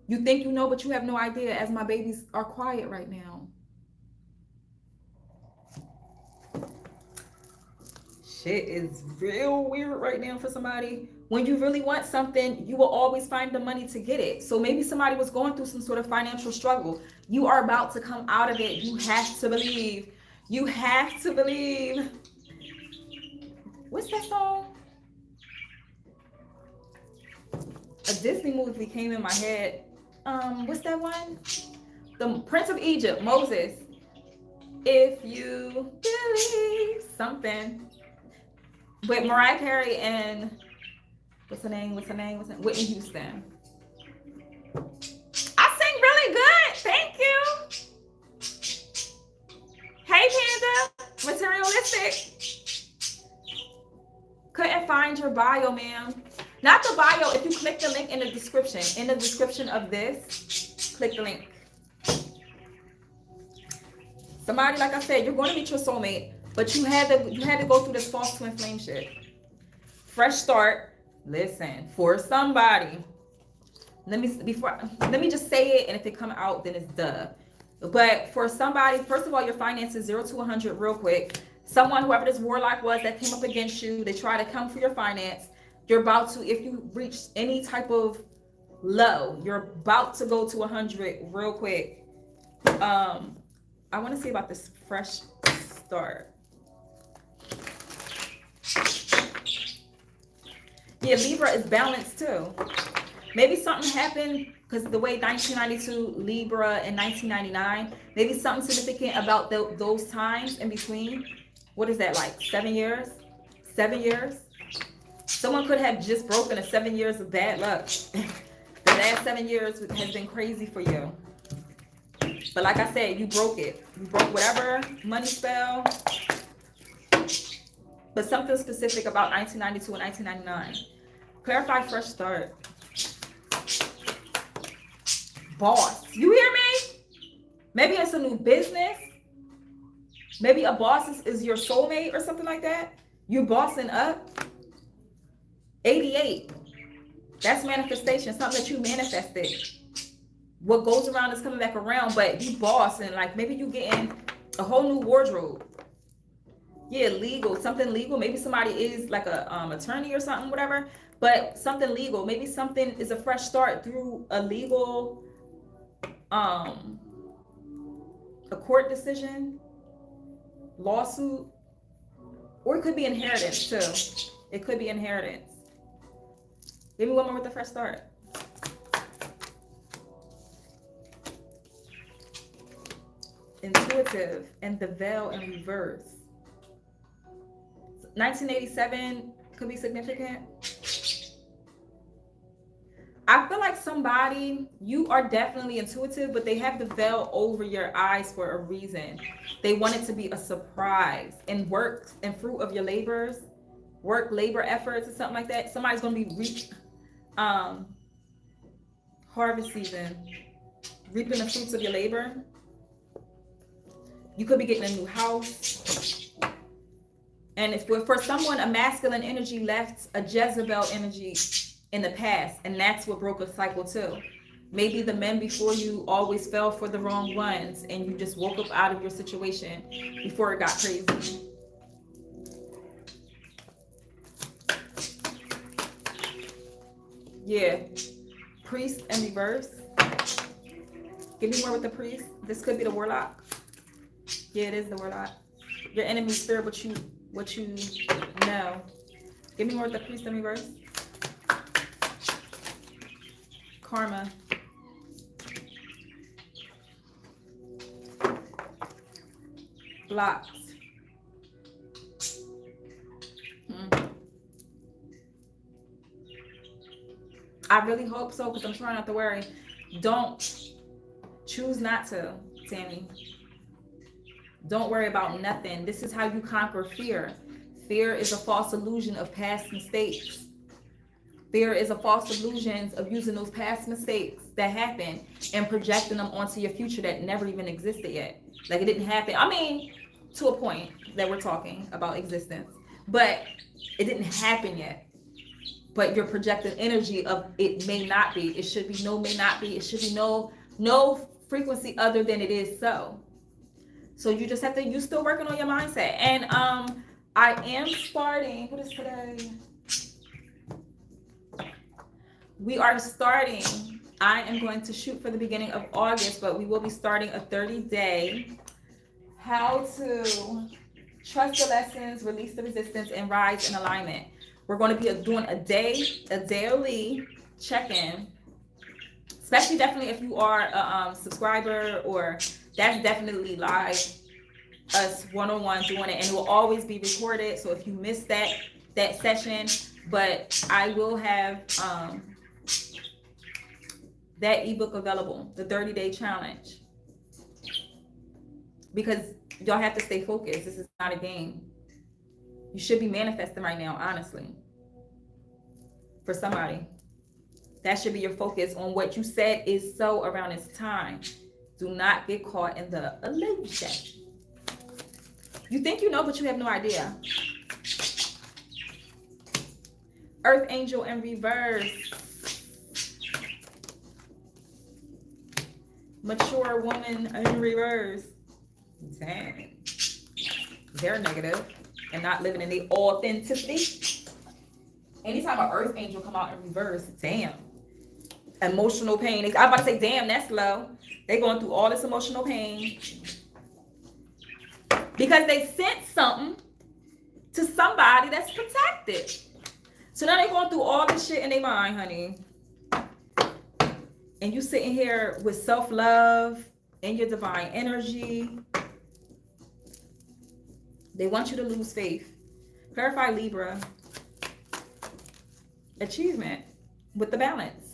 You think you know, but you have no idea, as my babies are quiet right now. Shit is real weird right now for somebody. When you really want something, you will always find the money to get it. So maybe somebody was going through some sort of financial struggle. You are about to come out of it. You have to believe. You have to believe. What's that song? A Disney movie came in my head. What's that one? The Prince of Egypt, Moses. If you believe something. With Mariah Carey and what's her name? Whitney Houston. I sing really good. Thank you. Hey, Panda. Materialistic. Couldn't find your bio, ma'am. Not the bio. If you click the link in the description of this, click the link. Somebody, like I said, you're going to meet your soulmate, but you had to go through this false twin flame shit. Fresh start. Listen, for somebody. Let me just say it, and if it come out, then it's duh. But for somebody, first of all, your finances 0 to 100 real quick. Someone, whoever this warlock was that came up against you, they try to come for your finance. You're about to, if you reach any type of low, you're about to go to 100 real quick. I want to see about this fresh start. Yeah, Libra is balanced too. Maybe something happened because the way 1992, Libra, and 1999, maybe something significant about those times in between. What is that, like 7 years? 7 years? Someone could have just broken a 7 years of bad luck. The last 7 years has been crazy for you. But like I said, you broke it. You broke whatever money spell. But something specific about 1992 and 1999. Clarify fresh start. Boss. You hear me? Maybe it's a new business. Maybe a boss is your soulmate or something like that. You bossing up. 88. That's manifestation. Something that you manifested. What goes around is coming back around, but you bossing. Like maybe you getting a whole new wardrobe. Yeah, legal. Something legal. Maybe somebody is like a attorney or something, whatever. But something legal. Maybe something is a fresh start through a legal, a court decision, lawsuit, or it could be inheritance too. It could be inheritance. Give me one more with the fresh start. Intuitive and the veil in reverse. 1987 could be significant. I feel like somebody, you are definitely intuitive, but they have the veil over your eyes for a reason. They want it to be a surprise and work and fruit of your labors. work, labor efforts or something like that. Somebody's going to be harvest season, reaping the fruits of your labor. You could be getting a new house. And if for someone, a masculine energy left a Jezebel energy in the past, and that's what broke a cycle too. Maybe the men before you always fell for the wrong ones, and you just woke up out of your situation before it got crazy. Yeah. Priest in reverse. Give me more with the priest. This could be the warlock. Yeah, it is the warlock. Your enemy spirit, what you know. Give me more with the priest in reverse. Karma. Blocks. I really hope so, because I'm trying not to worry. Don't. Choose not to, Tammy. Don't worry about nothing. This is how you conquer fear. Fear is a false illusion of past mistakes. Fear is a false illusion of using those past mistakes that happened and projecting them onto your future that never even existed yet. Like it didn't happen. I mean, to a point that we're talking about existence, but it didn't happen yet. But you're projecting energy of it may not be. It should be no, may not be. It should be no frequency other than it is so. So you just have to, you still working on your mindset. And I am starting, what is today? We are starting, I am going to shoot for the beginning of August, but we will be starting a 30-day how to trust the lessons, release the resistance, and rise in alignment. We're going to be doing a daily check-in, especially definitely if you are a subscriber, or that's definitely live, us one-on-one doing it, and it will always be recorded. So if you missed that session, but I will have that ebook available, the 30-day challenge, because y'all have to stay focused. This is not a game. You should be manifesting right now, honestly. For somebody, that should be your focus on what you said is so around this time. Do not get caught in the illusion. You think you know, but you have no idea. Earth angel in reverse. Mature woman in reverse. Dang. They're negative and not living in the authenticity. Anytime an earth angel come out in reverse, damn. Emotional pain. I'm about to say, damn, that's low. They going through all this emotional pain because they sent something to somebody that's protected. So now they going through all this shit in their mind, honey. And you sitting here with self-love and your divine energy. They want you to lose faith. Clarify Libra. Achievement with the balance.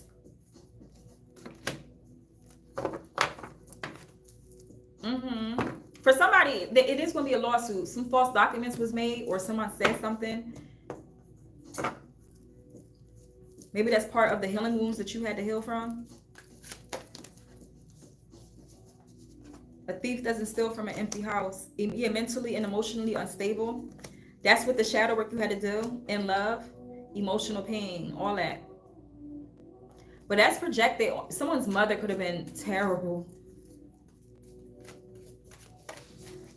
For somebody, it is going to be a lawsuit. Some false documents was made, or someone said something. Maybe that's part of the healing wounds that you had to heal from. A thief doesn't steal from an empty house. Yeah, mentally and emotionally unstable. That's what the shadow work you had to do in love, emotional pain, all that. But that's projected. Someone's mother could have been terrible.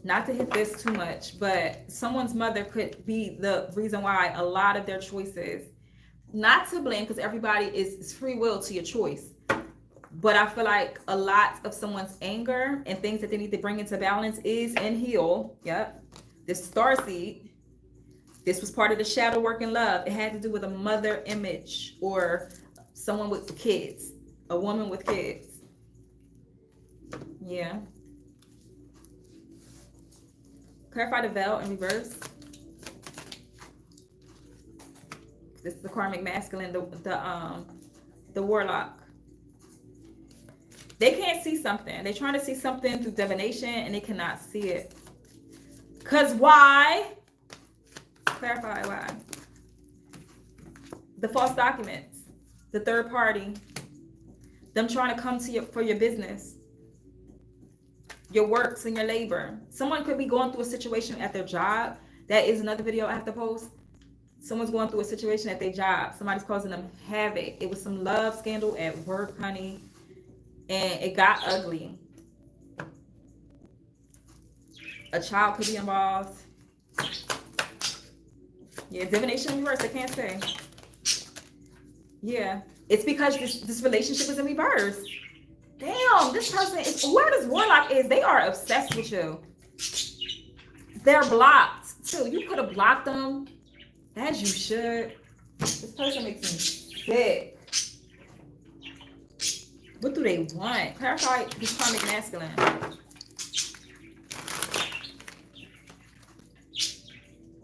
Not to hit this too much, but someone's mother could be the reason why a lot of their choices, not to blame, because everybody is free will to your choice. But I feel like a lot of someone's anger and things that they need to bring into balance is and heal. Yep. This starseed, this was part of the shadow work in love. It had to do with a mother image or someone with kids, a woman with kids. Yeah. Clarify the veil in reverse. This is the karmic masculine, the warlock. They can't see something. They're trying to see something through divination and they cannot see it. Because why? Clarify why. The false documents, the third party, them trying to come to you for your business, your works and your labor. Someone could be going through a situation at their job. That is another video I have to post. Someone's going through a situation at their job. Somebody's causing them havoc. It was some love scandal at work, honey, and it got ugly. A child could be involved. Yeah, divination in reverse, I can't say. Yeah, it's because this relationship is in reverse. Damn, this person is, whoever this warlock is, they are obsessed with you. They're blocked too. You could have blocked them, as you should. This person makes me sick. What do they want? Clarify this karmic masculine.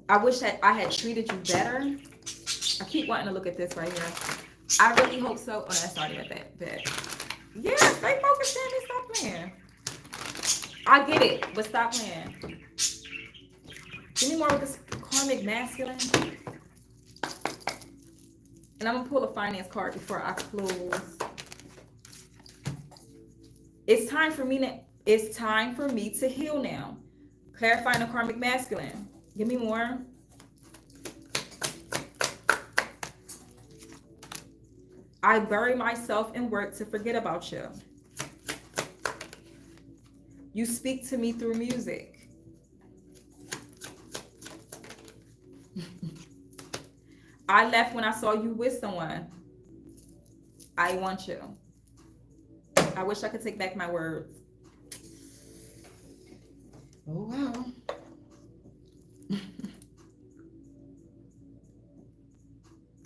I wish that I had treated you better. I keep wanting to look at this right here. I really hope so. Oh, that's already at that bed. Yeah, stay focused, Sandy. Stop playing. I get it, but stop playing. Give me more with this karmic masculine. And I'm gonna pull a finance card before I close. It's time for me to heal now. Clarifying the karmic masculine. Give me more. I bury myself in work to forget about you. You speak to me through music. I left when I saw you with someone. I want you. I wish I could take back my words. Oh, wow.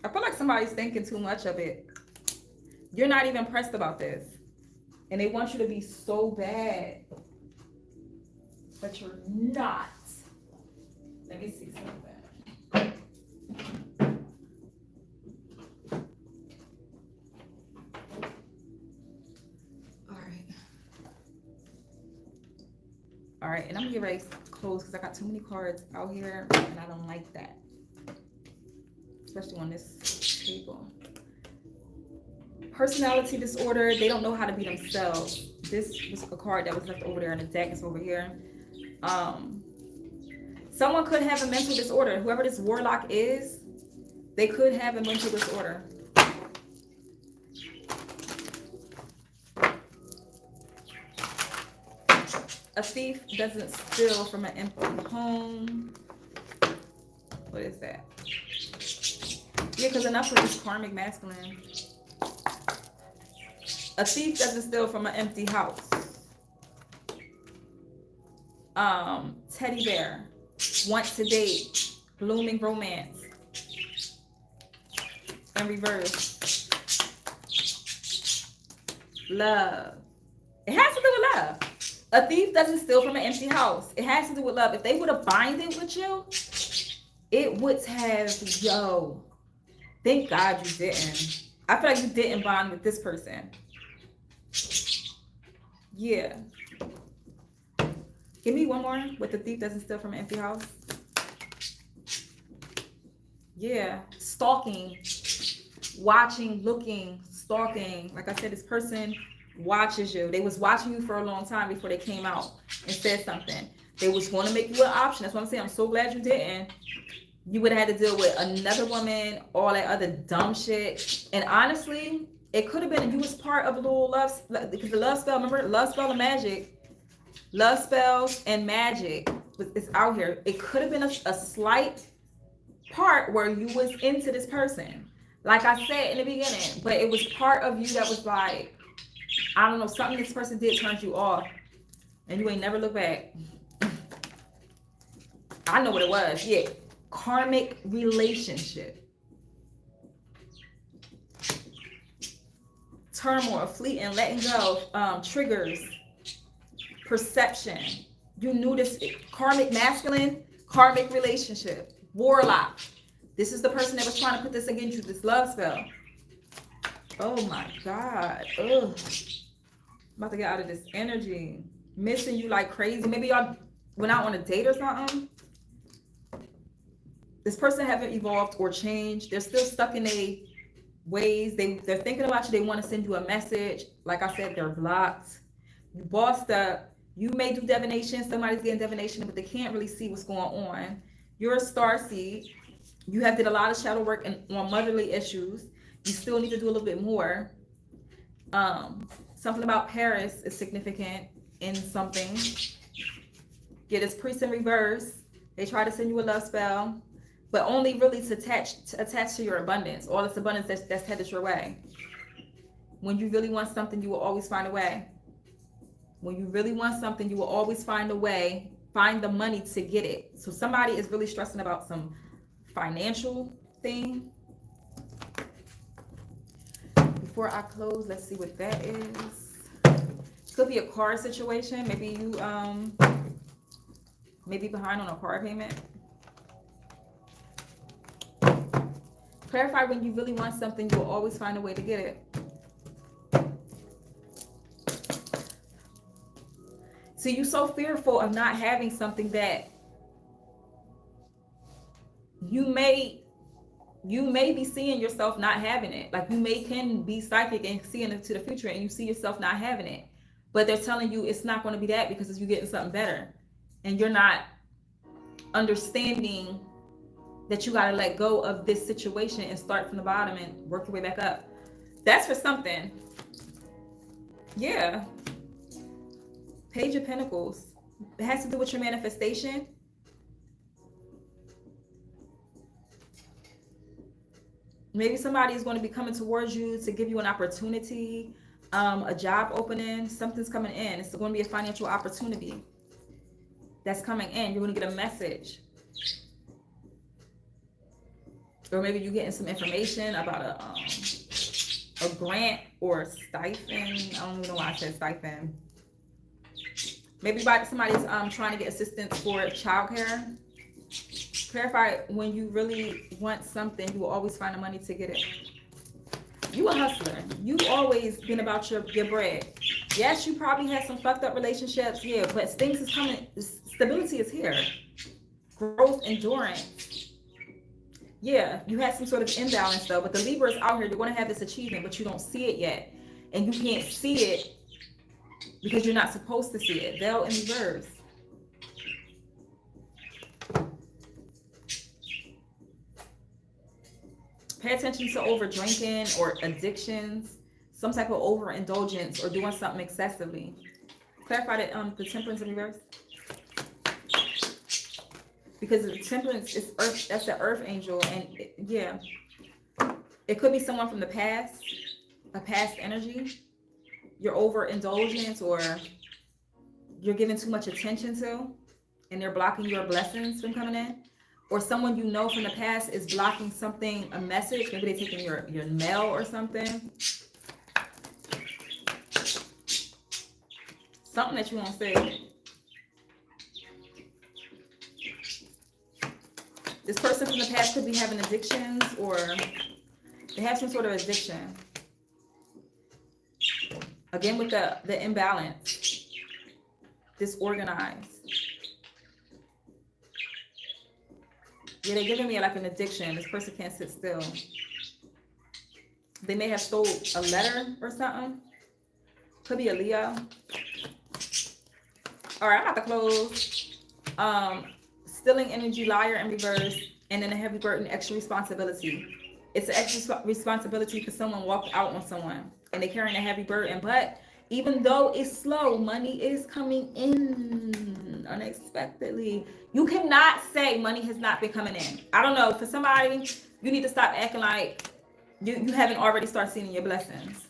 I feel like somebody's thinking too much of it. You're not even pressed about this. And they want you to be so bad. But you're not. Let me see something. All right, and I'm gonna get ready to close because I got too many cards out here and I don't like that. Especially on this table. Personality disorder, they don't know how to be themselves. This was a card that was left over there and the deck is over here. Someone could have a mental disorder. Whoever this warlock is, they could have a mental disorder. A thief doesn't steal from an empty home. What is that? Yeah, because enough with this karmic masculine. A thief doesn't steal from an empty house. Teddy bear. Want to date. Blooming romance. In reverse. Love. It has to do with love. A thief doesn't steal from an empty house. It has to do with love. If they would have binded with you, it would have, yo. Thank God you didn't. I feel like you didn't bond with this person. Yeah. Give me one more with the thief doesn't steal from an empty house. Yeah. Stalking. Watching, looking, stalking. Like I said, this person watches you. They was watching you for a long time before they came out and said something. They was going to make you an option. That's what I'm saying. I'm so glad you didn't. You would have had to deal with another woman, all that other dumb shit. And honestly, it could have been you was part of a little love, because the love spell, remember, love spell and magic. Love spells and magic is out here. It could have been a slight part where you was into this person. Like I said in the beginning, but it was part of you that was like, I don't know, something this person did turned you off and you ain't never look back. I know what it was. Yeah. Karmic relationship. Turmoil, fleeting, letting go, triggers, perception. You knew this. Karmic masculine, karmic relationship, warlock. This is the person that was trying to put this against you, this love spell. Oh my God. Ugh. I'm about to get out of this energy. Missing you like crazy. Maybe y'all went out on a date or something. This person haven't evolved or changed. They're still stuck in a ways. They're thinking about you. They want to send you a message. Like I said, they're blocked. You bossed up. You may do divination. Somebody's getting divination, but they can't really see what's going on. You're a star seed. You have did a lot of shadow work on motherly issues. You still need to do a little bit more. Something about Paris is significant in something. Get this priest in reverse. They try to send you a love spell, but only really to attach to your abundance, all this abundance that's headed your way. When you really want something, you will always find a way. When you really want something, you will always find a way, find the money to get it. So somebody is really stressing about some financial thing. Before I close, let's see what that is. Could be a car situation. Maybe you maybe behind on a car payment. Clarify, when you really want something, you will always find a way to get it. See, you're so fearful of not having something that you may be seeing yourself not having it. Like you can be psychic and seeing into the future and you see yourself not having it. But they're telling you it's not going to be that because you're getting something better. And you're not understanding that you got to let go of this situation and start from the bottom and work your way back up. That's for something. Yeah. Page of Pentacles. It has to do with your manifestation. Maybe somebody is going to be coming towards you to give you an opportunity, a job opening. Something's coming in. It's going to be a financial opportunity that's coming in. You're going to get a message. Or maybe you're getting some information about a grant or a stipend. I don't even know why I said stipend. Maybe somebody's trying to get assistance for childcare. Clarify, when you really want something, you will always find the money to get it. You a hustler. You've always been about your bread. Yes, you probably had some fucked up relationships, yeah, but things is coming. Stability is here. Growth, endurance. Yeah, you had some sort of imbalance though, but the Libra is out here. You're going to have this achievement, but you don't see it yet. And you can't see it because you're not supposed to see it. Veil in reverse. Pay attention to over drinking or addictions, some type of overindulgence or doing something excessively. Clarify that the temperance in reverse. Because the temperance is earth, that's the earth angel, and yeah, it could be someone from the past, a past energy. You're overindulgent or you're giving too much attention to, and they're blocking your blessings from coming in. Or someone you know from the past is blocking something, a message. Maybe they're taking your mail or something. Something that you won't say. This person from the past could be having addictions or they have some sort of addiction. Again, with the imbalance, disorganized. Yeah, they're giving me like an addiction. This person can't sit still. They may have stole a letter or something. Could be a Leo. All right, I'm about to close. Stealing energy, liar in reverse, and then a heavy burden, extra responsibility. It's an extra responsibility because someone walked out on someone and they're carrying a heavy burden. But even though it's slow, money is coming in unexpectedly. You cannot say money has not been coming in. I don't know. For somebody, you need to stop acting like you haven't already started seeing your blessings.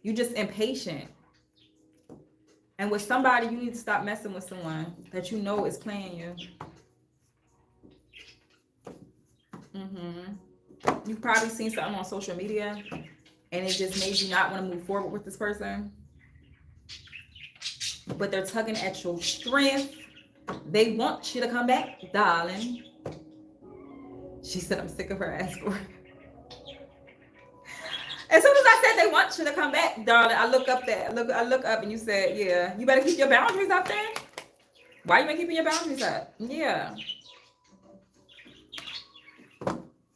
You're just impatient. And with somebody, you need to stop messing with someone that you know is playing you. You've probably seen something on social media and it just made you not want to move forward with this person. But they're tugging at your strength. They want you to come back, darling. She said, I'm sick of her ass for it. As soon as I said they want you to come back, darling, I look up and you said, yeah, you better keep your boundaries up there. Why you ain't keeping your boundaries up? Yeah.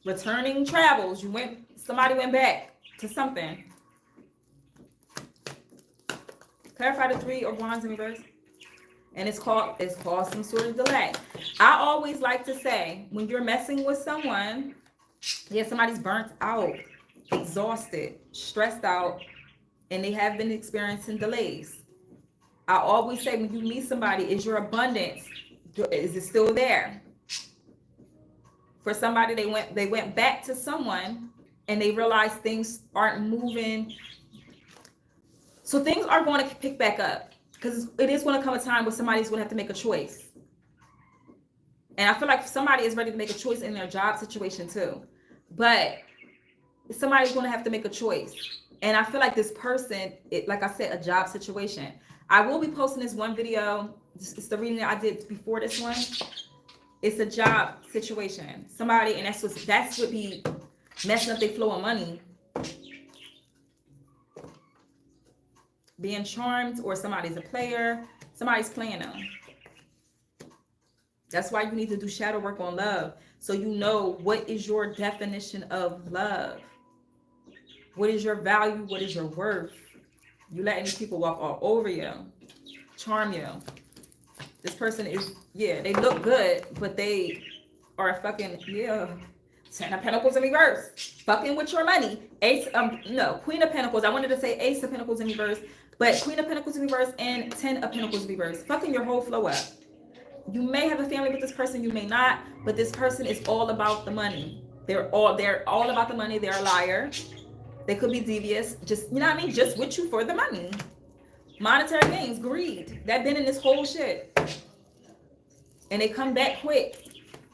Returning travels. Somebody went back to something. Clarify the 3 of Wands in reverse. And it's caused some sort of delay. I always like to say, when you're messing with someone, yeah, somebody's burnt out, exhausted, stressed out, and they have been experiencing delays. I always say, when you meet somebody, is your abundance, is it still there? For somebody, they went back to someone and they realized things aren't moving. So things are going to pick back up, because it is going to come a time where somebody's going to have to make a choice. And I feel like somebody is ready to make a choice in their job situation too. But somebody's going to have to make a choice. And I feel like this person, like I said, a job situation. I will be posting this one video. It's the reading that I did before this one. It's a job situation. Somebody, and that's what be messing up their flow of money. Being charmed, or somebody's a player. Somebody's playing them. That's why you need to do shadow work on love. So you know, what is your definition of love? What is your value? What is your worth? You letting these people walk all over you, charm you. This person is, yeah, they look good, but they are fucking, yeah. 10 of Pentacles in reverse. Fucking with your money. Queen of Pentacles. I wanted to say Ace of Pentacles in reverse, but Queen of Pentacles in reverse and 10 of Pentacles in reverse. Fucking your whole flow up. You may have a family with this person, you may not, but this person is all about the money. They're all about the money. They're a liar. They could be devious. Just, you know what I mean? Just with you for the money. Monetary gains, greed. That been in this whole shit. And they come back quick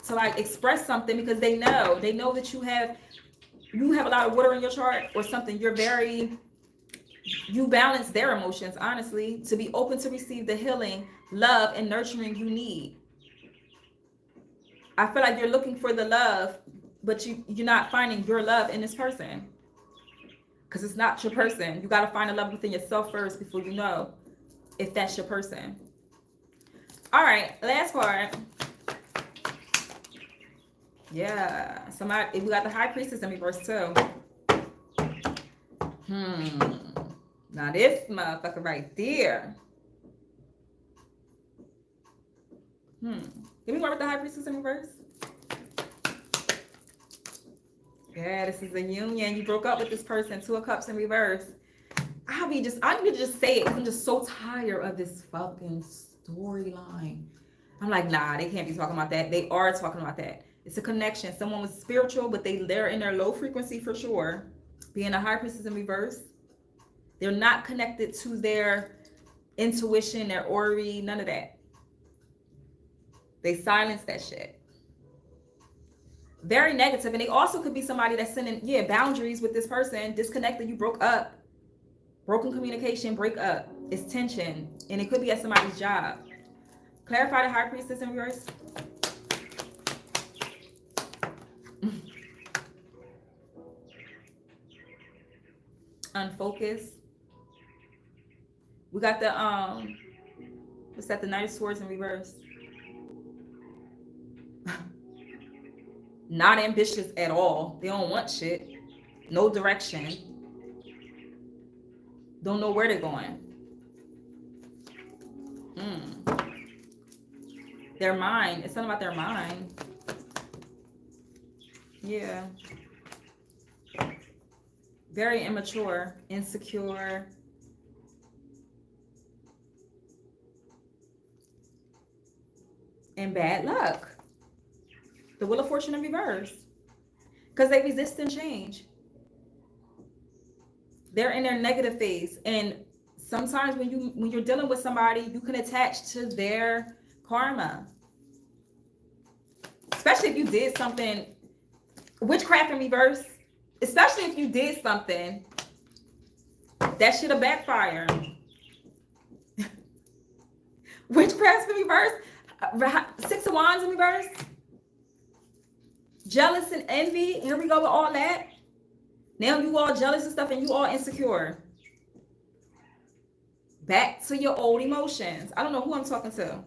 to like express something, because they know that you have a lot of water in your chart or something. You balance their emotions, honestly, to be open to receive the healing, love, and nurturing you need. I feel like you're looking for the love, but you're not finding your love in this person, because it's not your person. You got to find the love within yourself first before you know if that's your person. All right, last part. Yeah, we got the High Priestess in reverse too. Now this motherfucker right there. Give me more with the High Priestess in reverse. Yeah, this is a union. You broke up with this person. 2 of Cups in reverse. I need to just say it. I'm just so tired of this fucking storyline. I'm like, nah, they can't be talking about that. They are talking about that. It's a connection. Someone was spiritual, but they're in their low frequency for sure. Being a High Priestess in reverse. They're not connected to their intuition, their Ori, none of that. They silence that shit. Very negative. And they also could be somebody that's sending, boundaries with this person, disconnected, you broke up. Broken communication, break up. It's tension. And it could be at somebody's job. Clarify the High Priestess in reverse. Unfocused. We got the what's that? The Knight of Swords in reverse. Not ambitious at all. They don't want shit. No direction. Don't know where they're going. Their mind. It's something about their mind. Yeah. Very immature, insecure. And bad luck. The Wheel of Fortune in reverse. Because they resist and change. They're in their negative phase. And sometimes when you're dealing with somebody, you can attach to their karma. Especially if you did something. Witchcraft in reverse. Especially if you did something that should have backfired. Witchcraft in reverse. 6 of Wands in reverse. Jealous and envy. Here we go with all that. Now you all jealous and stuff and you all insecure. Back to your old emotions. I don't know who I'm talking to.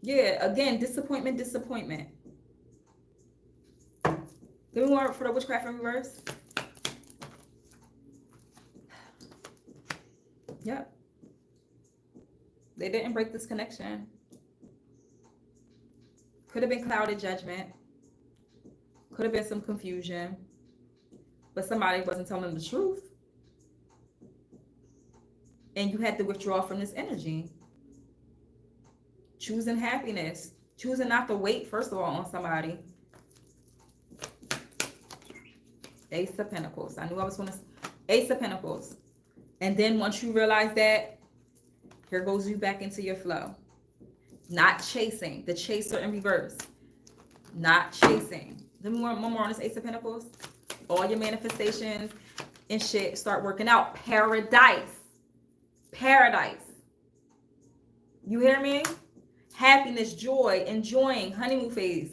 Yeah, again, disappointment. Give me more for the witchcraft in reverse. Yep. They didn't break this connection. Could have been clouded judgment. Could have been some confusion. But somebody wasn't telling the truth. And you had to withdraw from this energy. Choosing happiness. Choosing not to wait, first of all, on somebody. Ace of Pentacles. I knew I was going to... Ace of Pentacles. And then once you realize that, here goes you back into your flow. Not chasing. The chaser in reverse. Not chasing. Let me one more on this Ace of Pentacles. All your manifestations and shit start working out. Paradise. Paradise. You hear me? Happiness, joy, enjoying, honeymoon phase.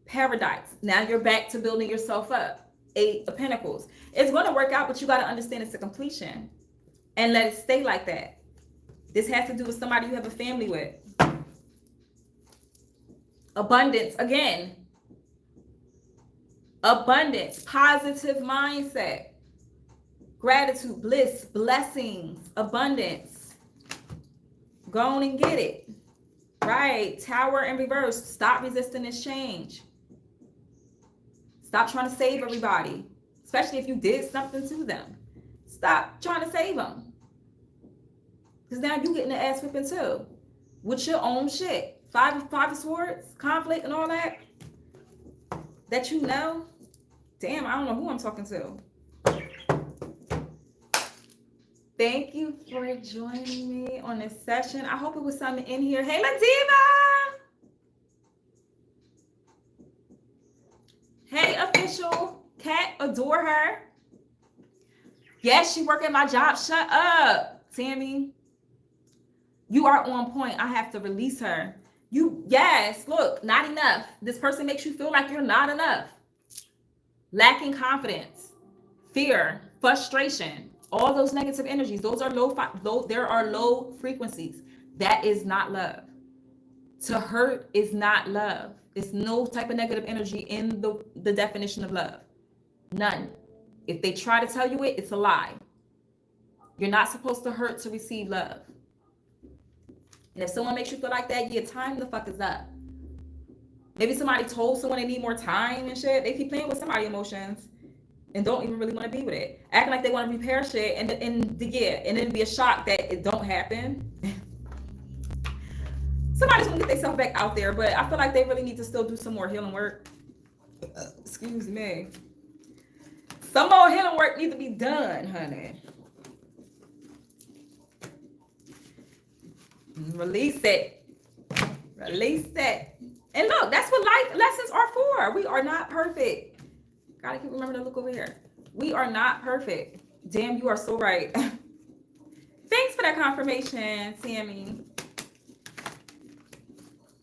Paradise. Now you're back to building yourself up. 8 of Pentacles. It's going to work out, but you got to understand it's a completion. And let it stay like that. This has to do with somebody you have a family with. Abundance. Again. Abundance. Positive mindset. Gratitude, bliss, blessings, abundance. Go on and get it. Right. Tower in reverse. Stop resisting this change. Stop trying to save everybody. Especially if you did something to them. Stop trying to save them. Because now you getting the ass whipping too. With your own shit. Five of Swords, conflict and all that. That you know. Damn, I don't know who I'm talking to. Thank you for joining me on this session. I hope it was something in here. Hey, Ladiva! Hey, official. Cat, adore her. Yes, she working my job. Shut up, Tammy. You are on point. I have to release her. Yes, look, not enough. This person makes you feel like you're not enough. Lacking confidence, fear, frustration, all those negative energies. Those are there are low frequencies. That is not love. To hurt is not love. It's no type of negative energy in the definition of love. None. If they try to tell you it, it's a lie. You're not supposed to hurt to receive love. And if someone makes you feel like that, yeah, time the fuck is up. Maybe somebody told someone they need more time and shit. They keep playing with somebody's emotions and don't even really want to be with it. Acting like they want to repair shit and then be a shock that it don't happen. Somebody's gonna get themselves back out there, but I feel like they really need to still do some more healing work. Excuse me. Some more healing work needs to be done, honey. Release it. Release it. And look, that's what life lessons are for. We are not perfect. Gotta keep remembering to look over here. We are not perfect. Damn, you are so right. Thanks for that confirmation, Sammy.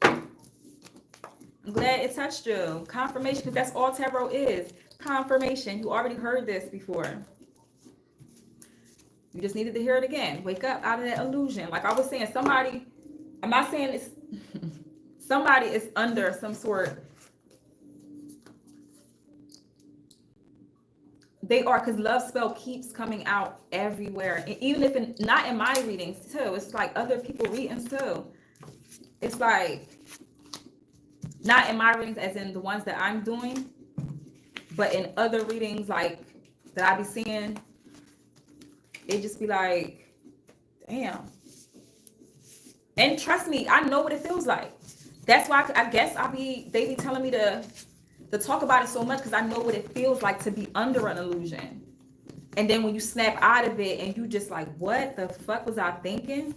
I'm glad it touched you. Confirmation, because that's all tarot is. Confirmation. You already heard this before. You just needed to hear it again. Wake up out of that illusion. Like I was saying, somebody, I'm not saying it's, somebody is under some sort. They are, because love spell keeps coming out everywhere. And even if not in my readings too. It's like other people readings too. It's like, not in my readings as in the ones that I'm doing, but in other readings like that I be seeing, it just be like, damn. And trust me, I know what it feels like. That's why I guess they be telling me to talk about it so much, because I know what it feels like to be under an illusion. And then when you snap out of it and you just like, what the fuck was I thinking?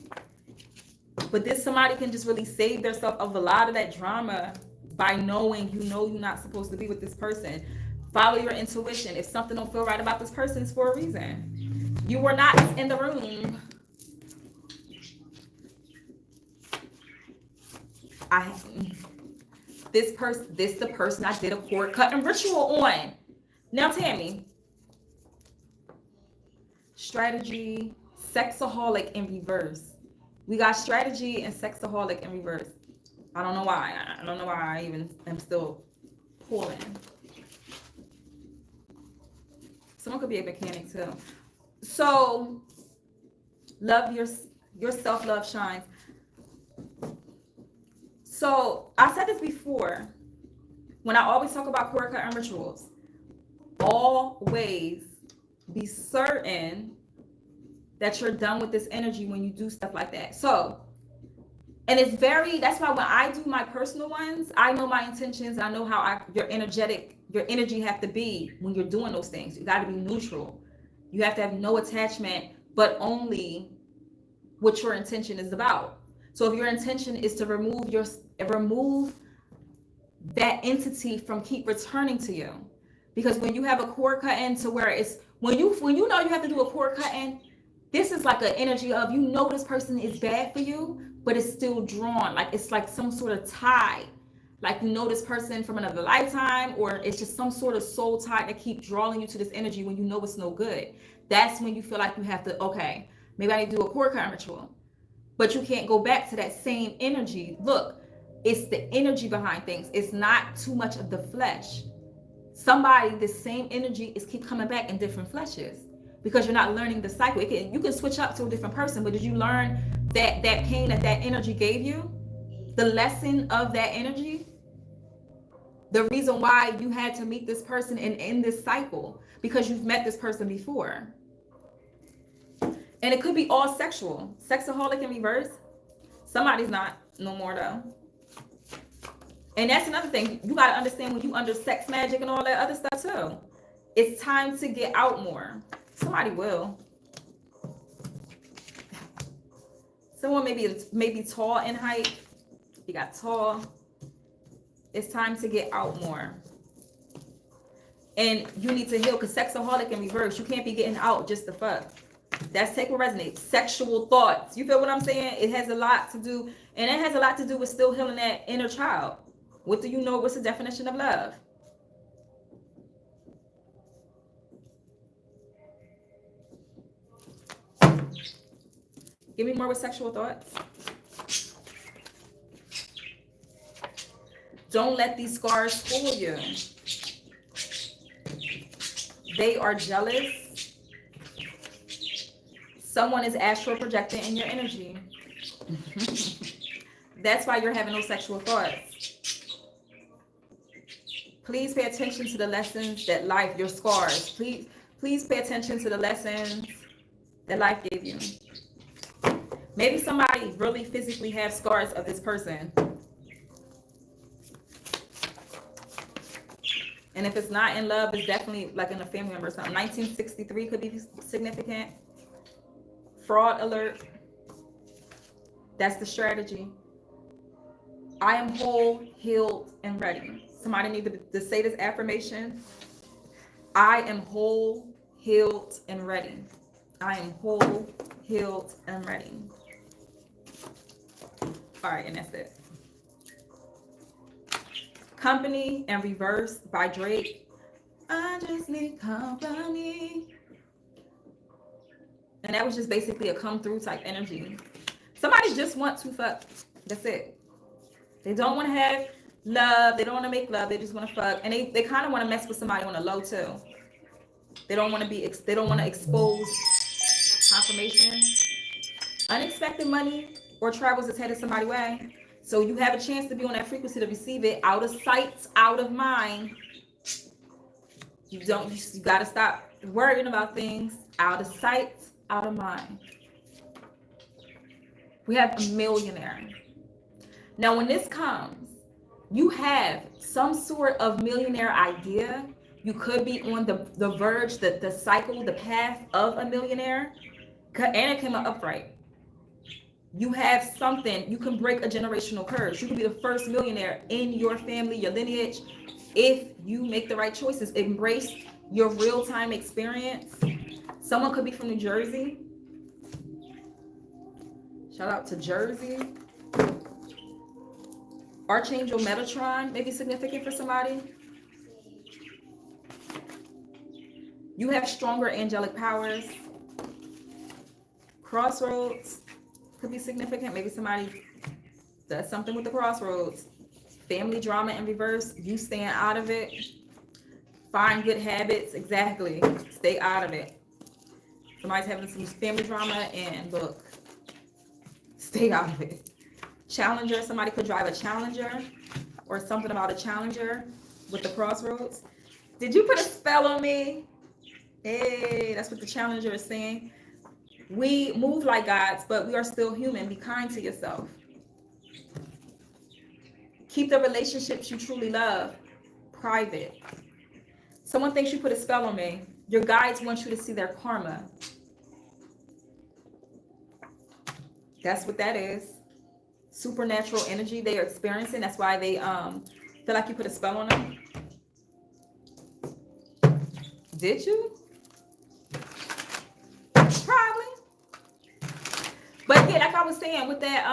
But this somebody can just really save themselves of a lot of that drama by knowing you're not supposed to be with this person. Follow your intuition. If something don't feel right about this person, it's for a reason. You were not in the room. This the person I did a cord cutting ritual on. Now, Tammy. Strategy, sexaholic in reverse. We got strategy and sexaholic in reverse. I don't know why. I don't know why I even am still pulling. Someone could be a mechanic too. So love your self-love shines. So I said this before, when I always talk about core cut and rituals, always be certain that you're done with this energy when you do stuff like that. So, and it's that's why when I do my personal ones, I know my intentions. I know how your energy have to be when you're doing those things. You got to be neutral. You have to have no attachment, but only what your intention is about. So if your intention is to remove that entity from keep returning to you, because when you have a cord cutting to where it's when you know you have to do a cord cutting, this is like an energy of, you know, this person is bad for you, but it's still drawn, like it's like some sort of tie, like you know this person from another lifetime, or it's just some sort of soul tie that keep drawing you to this energy when you know it's no good. That's when you feel like you have to, okay, maybe I need to do a cord cutting ritual, but you can't go back to that same energy. Look, it's the energy behind things. It's not too much of the flesh. Somebody, the same energy is keep coming back in different fleshes because you're not learning the cycle. You can switch up to a different person, but did you learn that pain that energy gave you? The lesson of that energy? The reason why you had to meet this person and end this cycle, because you've met this person before. And it could be all sexual. Sexaholic in reverse. Somebody's not no more though. And that's another thing. You got to understand when you under sex magic and all that other stuff too. It's time to get out more. Somebody will. Someone maybe tall in height. You got tall. It's time to get out more. And you need to heal, because sexaholic in reverse. You can't be getting out just to fuck. That's take what resonates. Sexual thoughts. You feel what I'm saying? It has a lot to do, and it has a lot to do with still healing that inner child. What do you know? What's the definition of love? Give me more with sexual thoughts. Don't let these scars fool you. They are jealous. Someone is astral projecting in your energy. That's why you're having those sexual thoughts. Please pay attention to the lessons that life, your scars. Please pay attention to the lessons that life gave you. Maybe somebody really physically have scars of this person. And if it's not in love, it's definitely like in a family member or something. 1963 could be significant. Fraud alert. That's the strategy. I am whole, healed, and ready. Somebody need to say this affirmation. I am whole, healed, and ready. I am whole, healed, and ready. All right, and that's it. Company and Reverse by Drake. I just need company. And that was just basically a come through type energy. Somebody just want to fuck. That's it. They don't want to have love. They don't want to make love. They just want to fuck. And they kind of want to mess with somebody on a low too. They don't want to expose confirmation. Unexpected money or travels is headed somebody's way. So you have a chance to be on that frequency to receive it. Out of sight, out of mind. You got to stop worrying about things. Out of sight, out of mind. We have a millionaire. Now, when this comes, you have some sort of millionaire idea. You could be on the verge, the cycle, the path of a millionaire. And it came up upright. You have something. You can break a generational curse. You can be the first millionaire in your family, your lineage, if you make the right choices. Embrace your real-time experience. Someone could be from New Jersey. Shout out to Jersey. Archangel Metatron may be significant for somebody. You have stronger angelic powers. Crossroads could be significant. Maybe somebody does something with the crossroads. Family drama in reverse. You staying out of it. Find good habits. Exactly. Stay out of it. Somebody's having some family drama and look, stay out of it. Challenger. Somebody could drive a Challenger or something about a Challenger with the crossroads. Did you put a spell on me? Hey, that's what the Challenger is saying. We move like gods, but we are still human. Be kind to yourself. Keep the relationships you truly love private. Someone thinks you put a spell on me. Your guides want you to see their karma. That's what that is. Supernatural energy they are experiencing. That's why they feel like you put a spell on them. Did you? Probably. But yeah, like I was saying with that,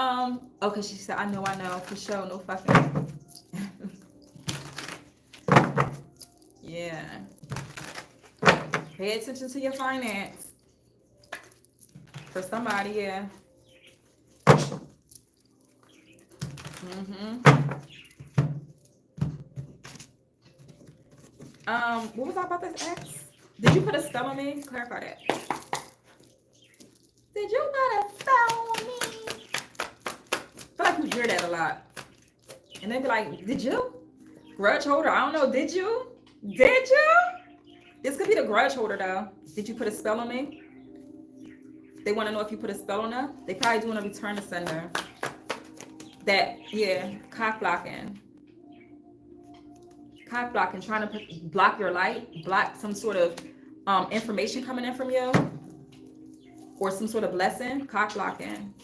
okay, she said, I know, for sure, no fucking. Yeah. Pay attention to your finance. For somebody, yeah. What was I about to ask? Did you put a spell on me? Clarify that. Did you put a spell on me? I feel like you hear that a lot. And they be like, did you? Grudge holder, I don't know, did you? Did you? This could be the grudge holder though. Did you put a spell on me? They want to know if you put a spell on them. They probably doing a return to sender. That, yeah, cock blocking. Cock blocking, trying to block your light, block some sort of information coming in from you, or some sort of blessing. Cock blocking.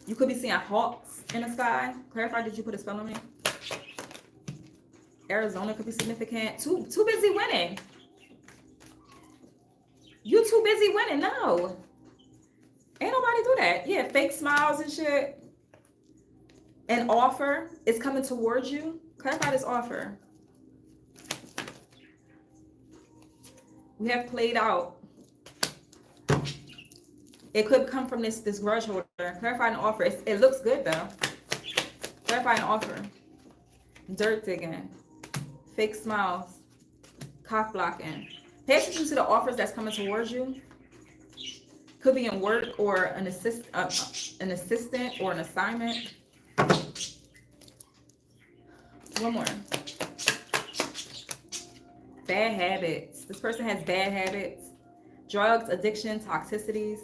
You could be seeing hawks in the sky. Clarify, did you put a spell on me? Arizona could be significant. Too busy winning. You too busy winning. No. Ain't nobody do that. Yeah, fake smiles and shit. An offer is coming towards you. Clarify this offer. We have played out. It could come from this grudge holder. Clarify an offer. It looks good though. Clarify an offer. Dirt digging. Fake smiles. Cock blocking. Pay attention to the offers that's coming towards you. Could be in work or an assistant or an assignment. One more. Bad habits. This person has bad habits. Drugs, addiction, toxicities.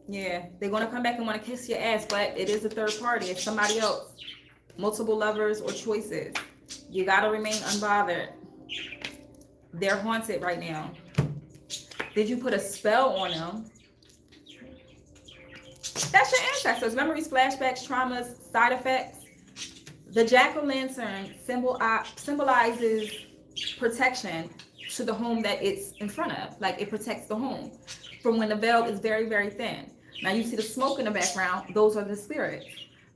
Yeah, they're going to come back and want to kiss your ass, but it is a third party. It's somebody else. Multiple lovers or choices. You got to remain unbothered. They're haunted right now. Did you put a spell on them? That's your ancestors. Memories, flashbacks, traumas, side effects. The jack-o'-lantern symbolizes protection to the home that it's in front of. Like it protects the home from when the veil is very, very thin. Now you see the smoke in the background. Those are the spirits.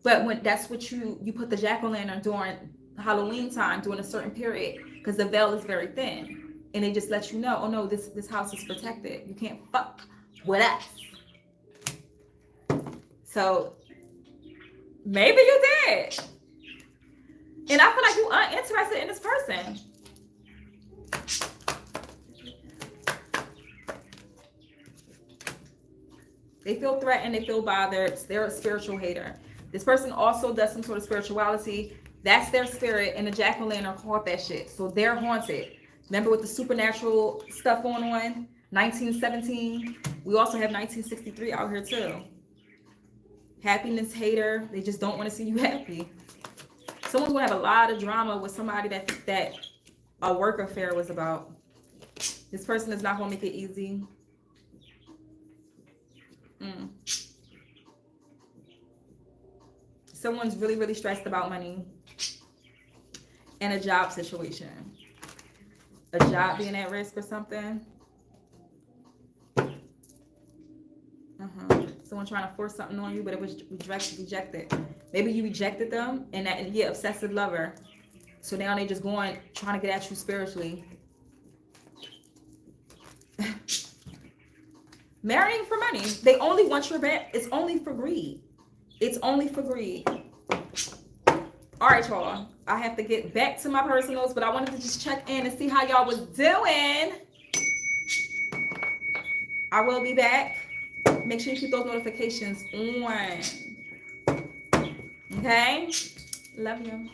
But when that's what you put the jack-o'-lantern during Halloween time, during a certain period, because the veil is very thin. And they just let you know, oh no, this house is protected. You can't fuck with us. So maybe you did. And I feel like you aren't interested in this person. They feel threatened, they feel bothered. They're a spiritual hater. This person also does some sort of spirituality. That's their spirit, and the jack-o'-lantern caught that shit. So they're haunted. Remember with the supernatural stuff going on? 1917. We also have 1963 out here too. Happiness hater. They just don't want to see you happy. Someone's going to have a lot of drama with somebody that a work affair was about. This person is not going to make it easy. Someone's really, really stressed about money and a job situation. A job being at risk or something. Someone trying to force something on you, but it was rejected. Maybe you rejected them, and that, yeah, obsessive lover. So now they just going, trying to get at you spiritually. marrying for money. They only want your back. It's only for greed. It's only for greed. All right, y'all. I have to get back to my personals, but I wanted to just check in and see how y'all was doing. I will be back. Make sure you keep those notifications on. Okay? Love you.